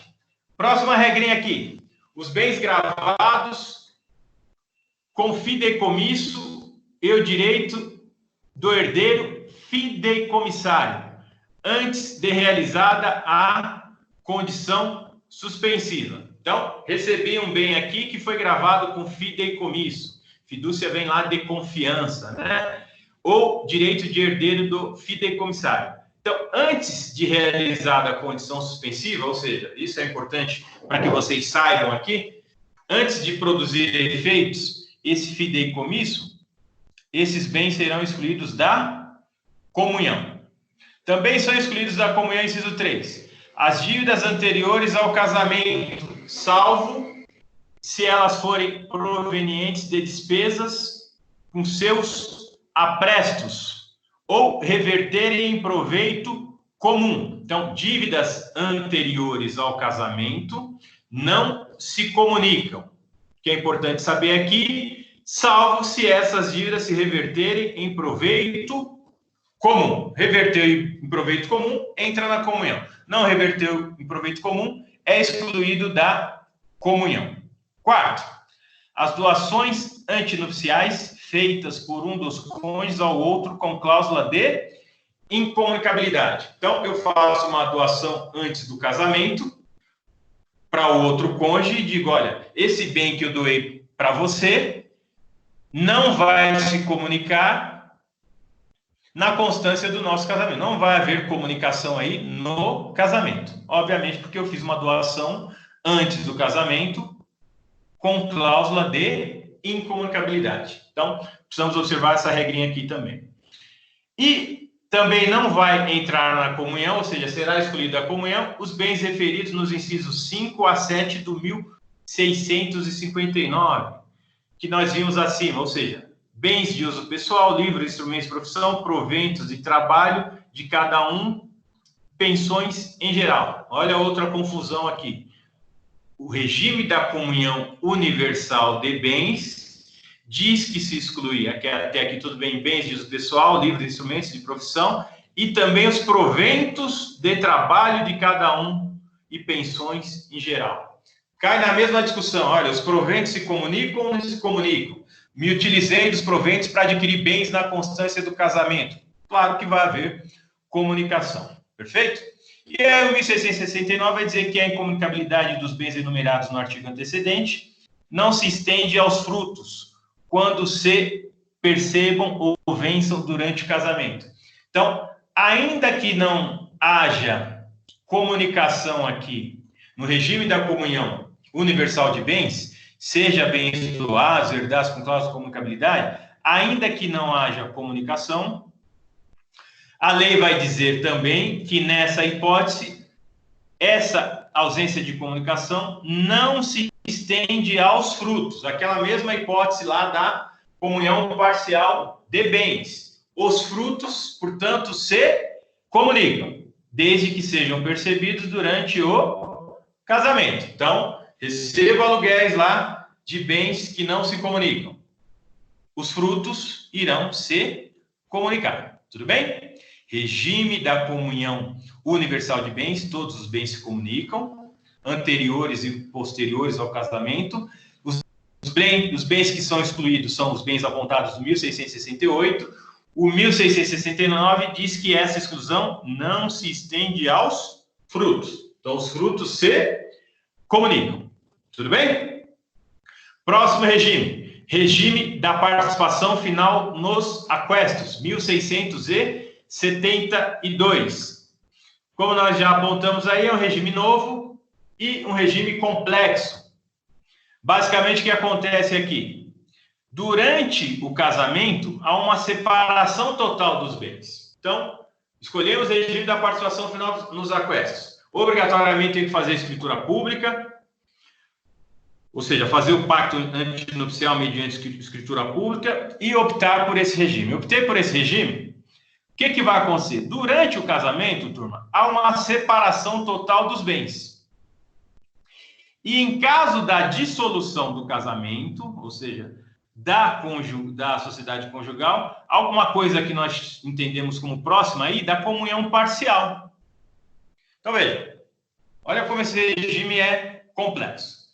Próxima regrinha aqui. Os bens gravados com fideicomisso e o direito do herdeiro fideicomissário, antes de realizada a condição suspensiva. Então, recebi um bem aqui que foi gravado com fideicomisso. Fidúcia vem lá de confiança, né? Ou direito de herdeiro do fideicomissário. Então, antes de realizada a condição suspensiva, ou seja, isso é importante para que vocês saibam aqui, antes de produzir efeitos, esse fideicomisso, esses bens serão excluídos da comunhão. Também são excluídos da comunhão, inciso 3, as dívidas anteriores ao casamento, salvo se elas forem provenientes de despesas com seus aprestos ou reverterem em proveito comum. Então, dívidas anteriores ao casamento não se comunicam. O que é importante saber aqui, salvo se essas dívidas se reverterem em proveito comum. Reverteu em proveito comum, entra na comunhão. Não reverteu em proveito comum, é excluído da comunhão. Quarto, as doações antinupciais feitas por um dos cônjuges ao outro com cláusula de incomunicabilidade. Então, eu faço uma doação antes do casamento para o outro cônjuge e digo, olha, esse bem que eu doei para você não vai se comunicar na constância do nosso casamento. Não vai haver comunicação aí no casamento. Obviamente, porque eu fiz uma doação antes do casamento com cláusula de incomunicabilidade. Então, precisamos observar essa regrinha aqui também. E também não vai entrar na comunhão, ou seja, será excluída a comunhão, os bens referidos nos incisos 5 a 7 do 1659, que nós vimos acima, ou seja, bens de uso pessoal, livros, instrumentos de profissão, proventos de trabalho de cada um, pensões em geral. Olha outra confusão aqui. O regime da comunhão universal de bens diz que se exclui, até aqui tudo bem, bens de uso pessoal, livros, instrumentos de profissão, e também os proventos de trabalho de cada um e pensões em geral. Cai na mesma discussão, olha, os proventos se comunicam ou não se comunicam? Me utilizei dos proventos para adquirir bens na constância do casamento. Claro que vai haver comunicação, perfeito? E aí o 1669 vai dizer que a incomunicabilidade dos bens enumerados no artigo antecedente não se estende aos frutos, quando se percebam ou vençam durante o casamento. Então, ainda que não haja comunicação aqui no regime da comunhão universal de bens, seja bens doados, herdados com cláusula de comunicabilidade, ainda que não haja comunicação, a lei vai dizer também que nessa hipótese, essa ausência de comunicação não se estende aos frutos, aquela mesma hipótese lá da comunhão parcial de bens. Os frutos, portanto, se comunicam, desde que sejam percebidos durante o casamento. Então, recebo aluguéis lá de bens que não se comunicam. Os frutos irão se comunicar. Tudo bem? Regime da comunhão universal de bens, todos os bens se comunicam, anteriores e posteriores ao casamento. Os bens que são excluídos são os bens apontados no 1668. O 1669 diz que essa exclusão não se estende aos frutos. Então, os frutos se comunicam. Tudo bem? Próximo regime. Regime da participação final nos aquestos, 1672. Como nós já apontamos aí, é um regime novo e um regime complexo. Basicamente, o que acontece aqui? Durante o casamento, há uma separação total dos bens. Então, escolhemos o regime da participação final nos aquestos. Obrigatoriamente tem que fazer escritura pública, ou seja, fazer o pacto antinupcial mediante escritura pública e optar por esse regime. Optei por esse regime, o que vai acontecer? Durante o casamento, turma, há uma separação total dos bens. E em caso da dissolução do casamento, ou seja, da sociedade conjugal, alguma coisa que nós entendemos como próxima aí, da comunhão parcial. Então, veja, olha como esse regime é complexo.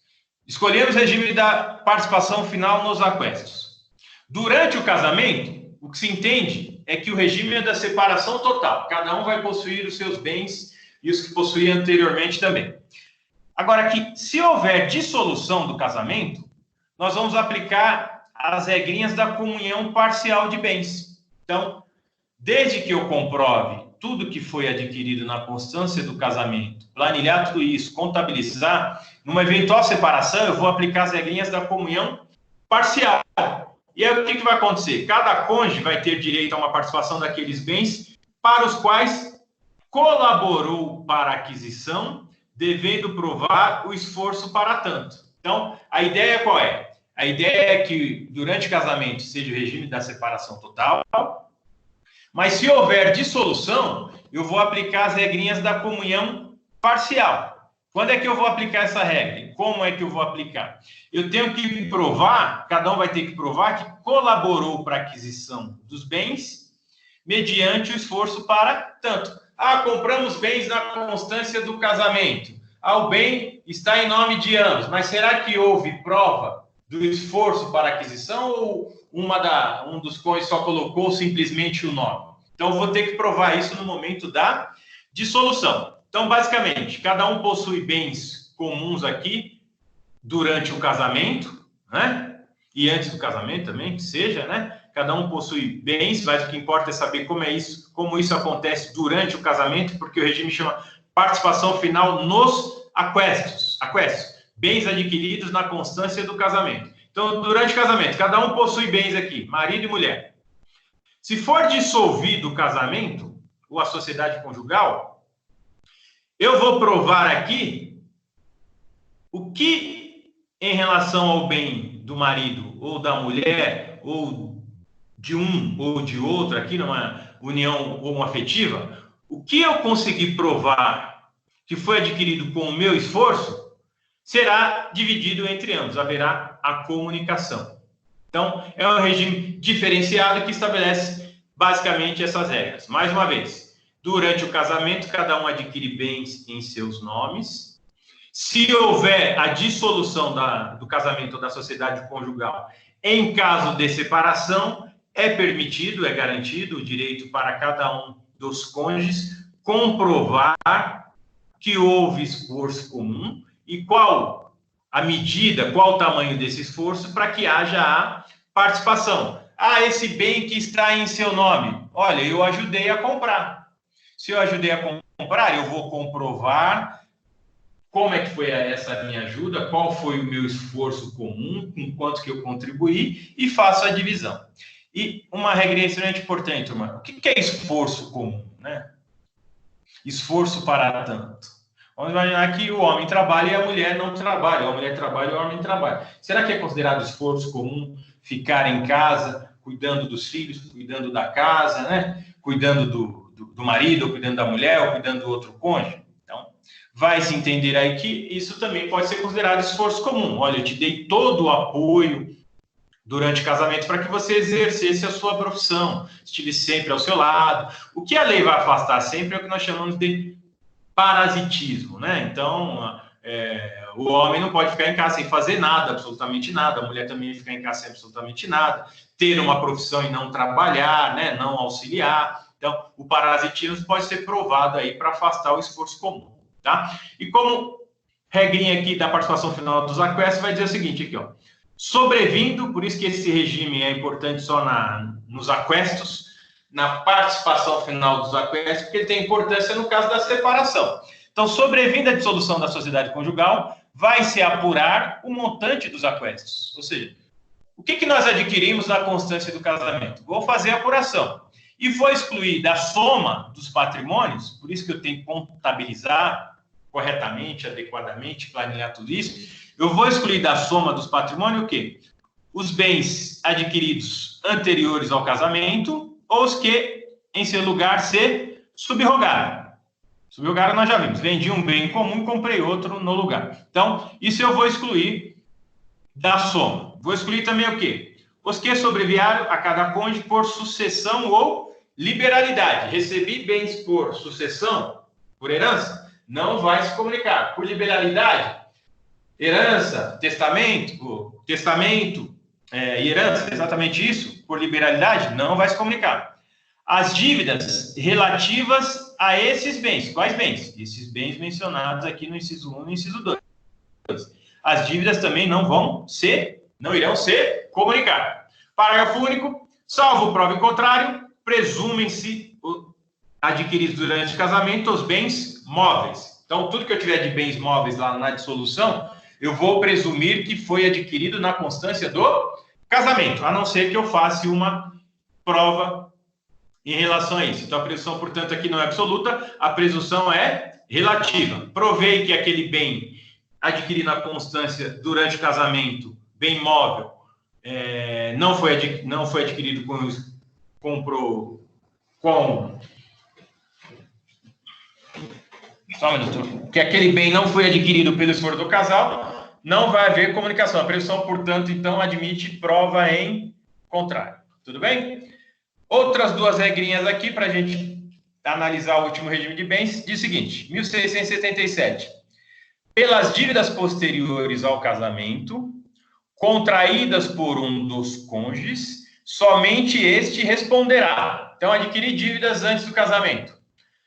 Escolhemos o regime da participação final nos aquestos. Durante o casamento, o que se entende é que o regime é da separação total. Cada um vai possuir os seus bens e os que possuía anteriormente também. Agora, que se houver dissolução do casamento, nós vamos aplicar as regrinhas da comunhão parcial de bens. Então, desde que eu comprove tudo que foi adquirido na constância do casamento, planilhar tudo isso, contabilizar, numa eventual separação, eu vou aplicar as regrinhas da comunhão parcial. E aí, o que vai acontecer? Cada cônjuge vai ter direito a uma participação daqueles bens para os quais colaborou para a aquisição, devendo provar o esforço para tanto. Então, a ideia qual é? A ideia é que, durante o casamento, seja o regime da separação total, mas se houver dissolução, eu vou aplicar as regrinhas da comunhão parcial. Quando é que eu vou aplicar essa regra? E como é que eu vou aplicar? Eu tenho que provar, cada um vai ter que provar que colaborou para a aquisição dos bens mediante o esforço para tanto. Compramos bens na constância do casamento. O bem está em nome de ambos, mas será que houve prova do esforço para aquisição ou um dos cônjuges só colocou simplesmente o nome? Então, eu vou ter que provar isso no momento da dissolução. Então, basicamente, cada um possui bens comuns aqui durante o casamento, né? E antes do casamento também, que seja, né? Cada um possui bens, mas o que importa é saber como isso acontece durante o casamento, porque o regime chama participação final nos aquestos, bens adquiridos na constância do casamento. Então, durante o casamento, cada um possui bens aqui, marido e mulher. Se for dissolvido o casamento, ou a sociedade conjugal, eu vou provar aqui o que, em relação ao bem do marido ou da mulher, ou de um ou de outro, aqui numa união homoafetiva, o que eu conseguir provar que foi adquirido com o meu esforço, será dividido entre ambos, haverá a comunicação. Então, é um regime diferenciado que estabelece basicamente essas regras. Mais uma vez, durante o casamento, cada um adquire bens em seus nomes. Se houver a dissolução do casamento ou da sociedade conjugal, em caso de separação, é permitido, é garantido o direito para cada um dos cônjuges comprovar que houve esforço comum e qual a medida, qual o tamanho desse esforço para que haja a participação. Ah, esse bem que está em seu nome, olha, eu ajudei a comprar. Se eu ajudei a comprar, eu vou comprovar como é que foi essa minha ajuda, qual foi o meu esforço comum, com quanto que eu contribuí e faço a divisão. E uma regra extremamente importante, turma, o que é esforço comum, né? Esforço para tanto. Vamos imaginar que o homem trabalha e a mulher não trabalha, a mulher trabalha e o homem trabalha. Será que é considerado esforço comum ficar em casa, cuidando dos filhos, cuidando da casa, né? Cuidando do marido, ou cuidando da mulher, ou cuidando do outro cônjuge? Então, vai se entender aí que isso também pode ser considerado esforço comum. Olha, eu te dei todo o apoio durante o casamento para que você exercesse a sua profissão, estive sempre ao seu lado. O que a lei vai afastar sempre é o que nós chamamos de parasitismo, né? Então, o homem não pode ficar em casa sem fazer nada, absolutamente nada. A mulher também ficar em casa sem absolutamente nada. Ter uma profissão e não trabalhar, né? Não auxiliar. Então, o parasitismo pode ser provado aí para afastar o esforço comum, tá? E como regrinha aqui da participação final dos aquestos, vai dizer o seguinte aqui, ó. Sobrevindo, por isso que esse regime é importante só nos aquestos, na participação final dos aquestos, porque ele tem importância no caso da separação. Então, sobrevindo a dissolução da sociedade conjugal, vai se apurar o montante dos aquestos. Ou seja, o que nós adquirimos na constância do casamento? Vou fazer a apuração. E vou excluir da soma dos patrimônios, por isso que eu tenho que contabilizar corretamente, adequadamente, planilhar tudo isso. Eu vou excluir da soma dos patrimônios o quê? Os bens adquiridos anteriores ao casamento ou os que, em seu lugar, se subrogaram. Subrogaram nós já vimos. Vendi um bem comum e comprei outro no lugar. Então, isso eu vou excluir da soma. Vou excluir também o quê? Os que sobrevieram a cada cônjuge por sucessão ou liberalidade. Recebi bens por sucessão, por herança, não vai se comunicar. Por liberalidade, herança, testamento e herança, exatamente isso, por liberalidade, não vai se comunicar. As dívidas relativas a esses bens. Quais bens? Esses bens mencionados aqui no inciso 1 e no inciso 2. As dívidas também não irão ser comunicadas. Parágrafo único. Salvo prova em contrário, presumem-se adquiridos durante o casamento os bens móveis. Então, tudo que eu tiver de bens móveis lá na dissolução, eu vou presumir que foi adquirido na constância do casamento, a não ser que eu faça uma prova em relação a isso. Então, a presunção, portanto, aqui não é absoluta, a presunção é relativa. Provei que aquele bem adquirido na constância durante o casamento, bem móvel, não foi adquirido só um minuto. Que aquele bem não foi adquirido pelo esforço do casal, não vai haver comunicação. A presunção, portanto, então, admite prova em contrário. Tudo bem? Outras duas regrinhas aqui para a gente analisar o último regime de bens. Diz o seguinte, 1677. Pelas dívidas posteriores ao casamento, contraídas por um dos cônjuges, somente este responderá. Então, adquirir dívidas antes do casamento.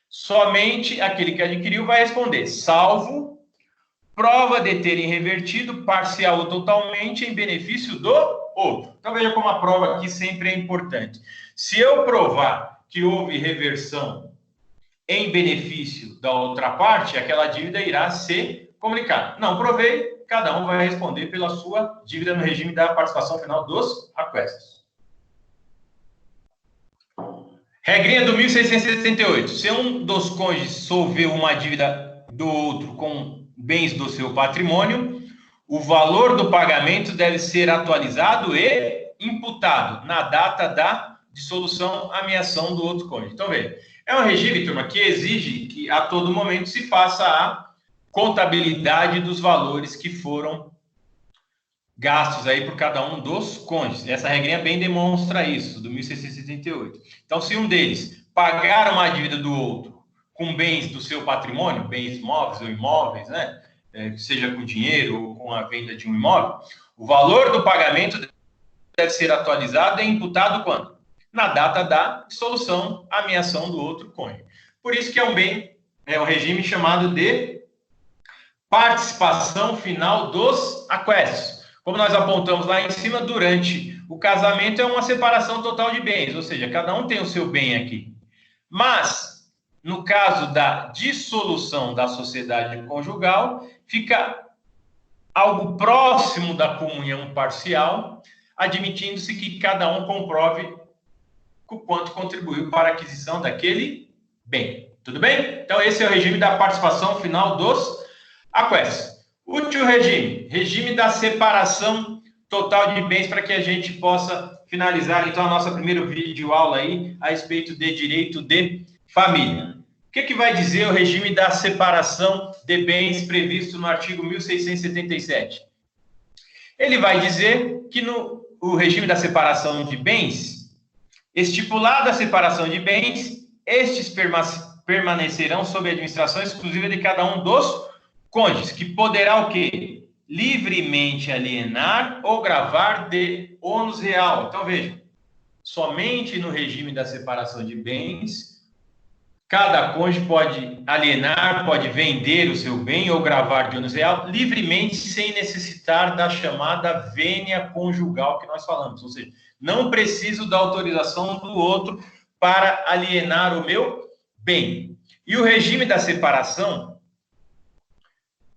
Somente aquele que adquiriu vai responder, salvo prova de terem revertido parcial ou totalmente em benefício do outro. Então, veja como a prova aqui sempre é importante. Se eu provar que houve reversão em benefício da outra parte, aquela dívida irá ser comunicar. Não provei, cada um vai responder pela sua dívida no regime da participação final dos aquestos. Regrinha do 1678. Se um dos cônjuges solveu uma dívida do outro com bens do seu patrimônio, o valor do pagamento deve ser atualizado e imputado na data da dissolução, ameação do outro cônjuge. Então, veja, é um regime, turma, que exige que a todo momento se faça a contabilidade dos valores que foram gastos aí por cada um dos cônjuges. Essa regrinha bem demonstra isso, do 1678. Então, se um deles pagar uma dívida do outro com bens do seu patrimônio, bens móveis ou imóveis, né, seja com dinheiro ou com a venda de um imóvel, o valor do pagamento deve ser atualizado e imputado quando? Na data da dissolução, ameação do outro cônjuge. Por isso que é um regime chamado de participação final dos aquestos. Como nós apontamos lá em cima, durante o casamento é uma separação total de bens, ou seja, cada um tem o seu bem aqui. Mas, no caso da dissolução da sociedade conjugal, fica algo próximo da comunhão parcial, admitindo-se que cada um comprove o quanto contribuiu para a aquisição daquele bem. Tudo bem? Então, esse é o regime da participação final dos aquestos. Último regime, regime da separação total de bens, para que a gente possa finalizar, então, a nossa primeira videoaula aí a respeito de direito de família. O que vai dizer o regime da separação de bens previsto no artigo 1677? Ele vai dizer que o regime da separação de bens, estipulada a separação de bens, estes permanecerão sob a administração exclusiva de cada um dos cônjuges, que poderá o quê? Livremente alienar ou gravar de ônus real. Então, veja, somente no regime da separação de bens, cada cônjuge pode alienar, pode vender o seu bem ou gravar de ônus real livremente, sem necessitar da chamada vênia conjugal que nós falamos. Ou seja, não preciso da autorização do outro para alienar o meu bem. E o regime da separação,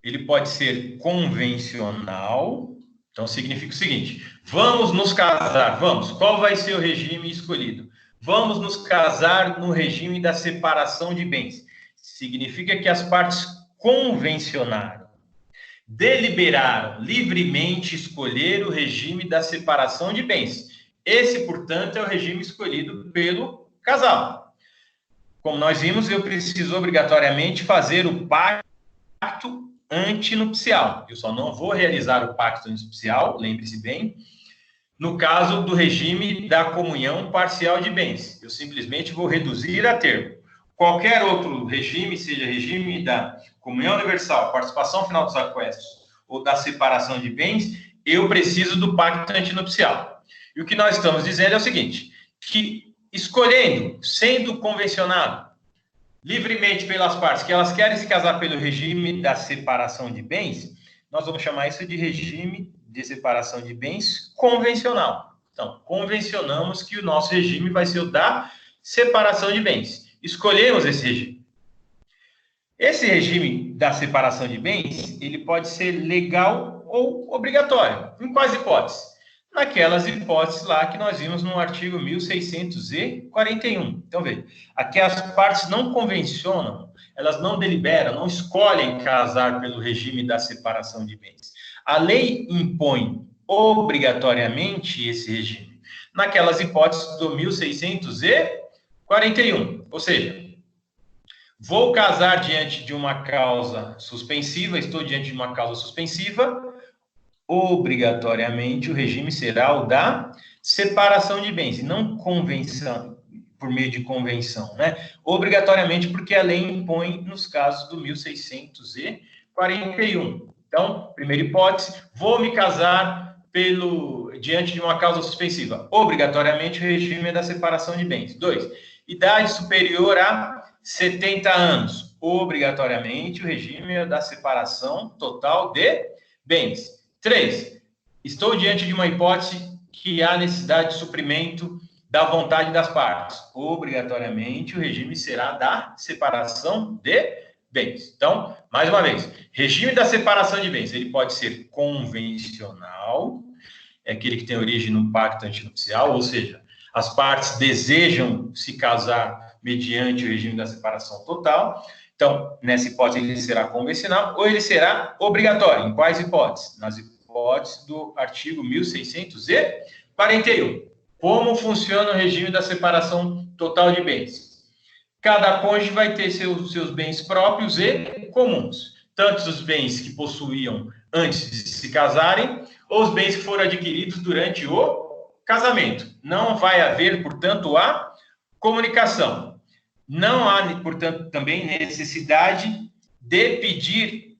ele pode ser convencional. Então, significa o seguinte: vamos nos casar, vamos. Qual vai ser o regime escolhido? Vamos nos casar no regime da separação de bens. Significa que as partes convencionaram, deliberaram livremente escolher o regime da separação de bens. Esse, portanto, é o regime escolhido pelo casal. Como nós vimos, eu preciso obrigatoriamente fazer o pacto antinupcial. Eu só não vou realizar o pacto antinupcial, lembre-se bem, no caso do regime da comunhão parcial de bens. Eu simplesmente vou reduzir a termo. Qualquer outro regime, seja regime da comunhão universal, participação final dos aquestos ou da separação de bens, eu preciso do pacto antinupcial. E o que nós estamos dizendo é o seguinte, que escolhendo, sendo convencionado livremente pelas partes que elas querem se casar pelo regime da separação de bens, nós vamos chamar isso de regime de separação de bens convencional. Então, convencionamos que o nosso regime vai ser o da separação de bens. Escolhemos esse regime. Esse regime da separação de bens, ele pode ser legal ou obrigatório. Em quais hipóteses? Naquelas hipóteses lá que nós vimos no artigo 1641. Então, veja, aqui as partes não convencionam, elas não deliberam, não escolhem casar pelo regime da separação de bens. A lei impõe obrigatoriamente esse regime naquelas hipóteses do 1641. Ou seja, vou casar diante de uma causa suspensiva, estou diante de uma causa suspensiva, obrigatoriamente o regime será o da separação de bens, e não convenção, por meio de convenção, né? Obrigatoriamente, porque a lei impõe nos casos do 1641. Então, primeira hipótese, vou me casar diante de uma causa suspensiva. Obrigatoriamente, o regime é da separação de bens. 2. Idade superior a 70 anos. Obrigatoriamente, o regime é da separação total de bens. 3. Estou diante de uma hipótese que há necessidade de suprimento da vontade das partes. Obrigatoriamente, o regime será da separação de bens. Então, mais uma vez, regime da separação de bens, ele pode ser convencional, é aquele que tem origem no pacto antinupcial, ou seja, as partes desejam se casar mediante o regime da separação total. Então, nessa hipótese, ele será convencional ou ele será obrigatório. Em quais hipóteses? Nas hipóteses do artigo 1641. Como funciona o regime da separação total de bens? Cada cônjuge vai ter seus bens próprios e comuns. Tanto os bens que possuíam antes de se casarem, ou os bens que foram adquiridos durante o casamento. Não vai haver, portanto, a comunicação. Não há, portanto, também necessidade de pedir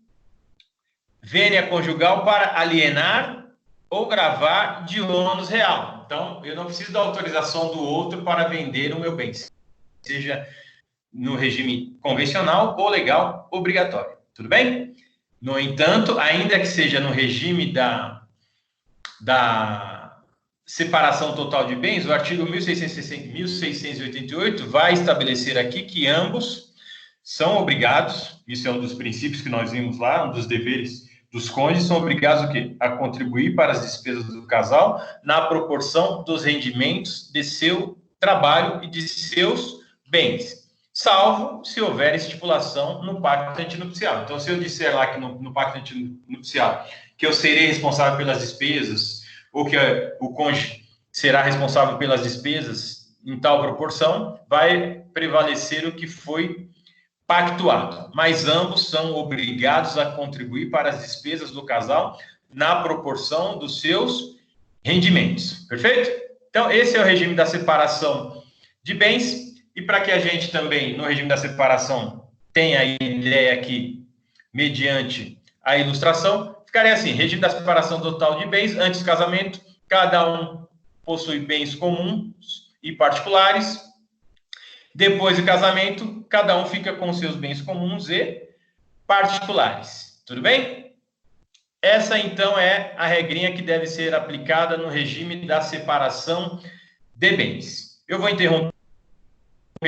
vênia conjugal para alienar ou gravar de ônus real. Então, eu não preciso da autorização do outro para vender o meu bem, seja no regime convencional ou legal obrigatório. Tudo bem? No entanto, ainda que seja no regime da separação total de bens, o artigo 1688 vai estabelecer aqui que ambos são obrigados, isso é um dos princípios que nós vimos lá, um dos deveres dos cônjuges, são obrigados o quê? A contribuir para as despesas do casal na proporção dos rendimentos de seu trabalho e de seus bens, salvo se houver estipulação no pacto antinupcial. Então, se eu disser lá que no pacto antinupcial que eu serei responsável pelas despesas, ou que o cônjuge será responsável pelas despesas em tal proporção, vai prevalecer o que foi pactuado. Mas ambos são obrigados a contribuir para as despesas do casal na proporção dos seus rendimentos. Perfeito? Então, esse é o regime da separação de bens. E para que a gente também, no regime da separação, tenha a ideia aqui, mediante a ilustração, ficaria assim: regime da separação total de bens, antes do casamento, cada um possui bens comuns e particulares. Depois do casamento, cada um fica com seus bens comuns e particulares. Tudo bem? Essa, então, é a regrinha que deve ser aplicada no regime da separação de bens. Eu vou interromper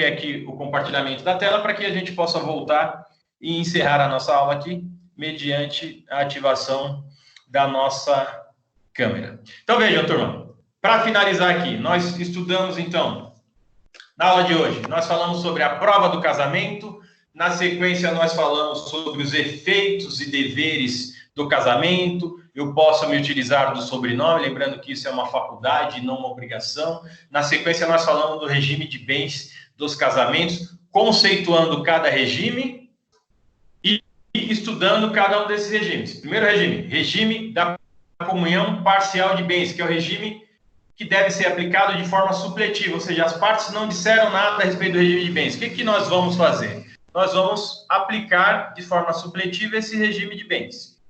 aqui o compartilhamento da tela para que a gente possa voltar e encerrar a nossa aula aqui mediante a ativação da nossa câmera. Então, vejam, turma, para finalizar aqui, nós estudamos, então, na aula de hoje, nós falamos sobre a prova do casamento, na sequência nós falamos sobre os efeitos e deveres do casamento. Eu posso me utilizar do sobrenome, lembrando que isso é uma faculdade e não uma obrigação. Na sequência nós falamos do regime de bens dos casamentos, conceituando cada regime e estudando cada um desses regimes. Primeiro regime, regime da comunhão parcial de bens, que é o regime que deve ser aplicado de forma supletiva, ou seja, as partes não disseram nada a respeito do regime de bens. O que nós vamos fazer? Nós vamos aplicar de forma supletiva esse regime de bens.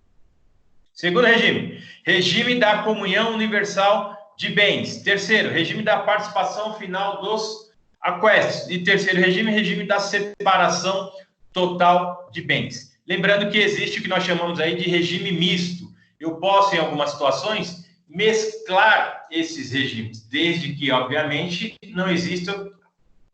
Segundo regime, regime da comunhão universal de bens. Terceiro, regime da participação final dos aquestos. E terceiro regime, regime da separação total de bens. Lembrando que existe o que nós chamamos aí de regime misto. Eu posso, em algumas situações, mesclar esses regimes, desde que, obviamente, não exista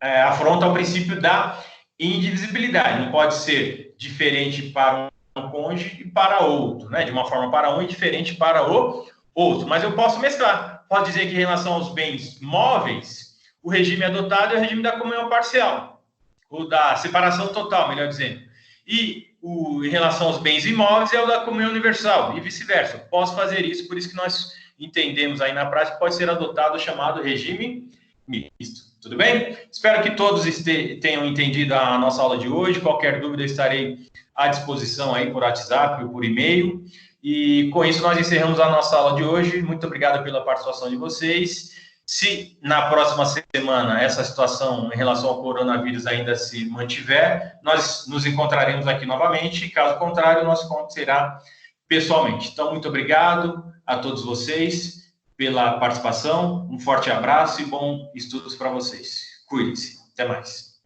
afronta ao princípio da indivisibilidade. Não pode ser diferente para um cônjuge e para outro, né? De uma forma para um e diferente para o outro. Mas eu posso mesclar. Posso dizer que, em relação aos bens móveis, o regime adotado é o regime da comunhão parcial, ou da separação total, melhor dizendo. E em relação aos bens imóveis é o da comunhão universal, e vice-versa. Posso fazer isso, por isso que nós entendemos aí na prática que pode ser adotado o chamado regime misto. Tudo bem? Espero que todos tenham entendido a nossa aula de hoje. Qualquer dúvida, eu estarei à disposição aí por WhatsApp ou por e-mail. E com isso nós encerramos a nossa aula de hoje. Muito obrigado pela participação de vocês. Se na próxima semana essa situação em relação ao coronavírus ainda se mantiver, nós nos encontraremos aqui novamente. Caso contrário, o nosso encontro será pessoalmente. Então, muito obrigado a todos vocês pela participação. Um forte abraço e bons estudos para vocês. Cuide-se. Até mais.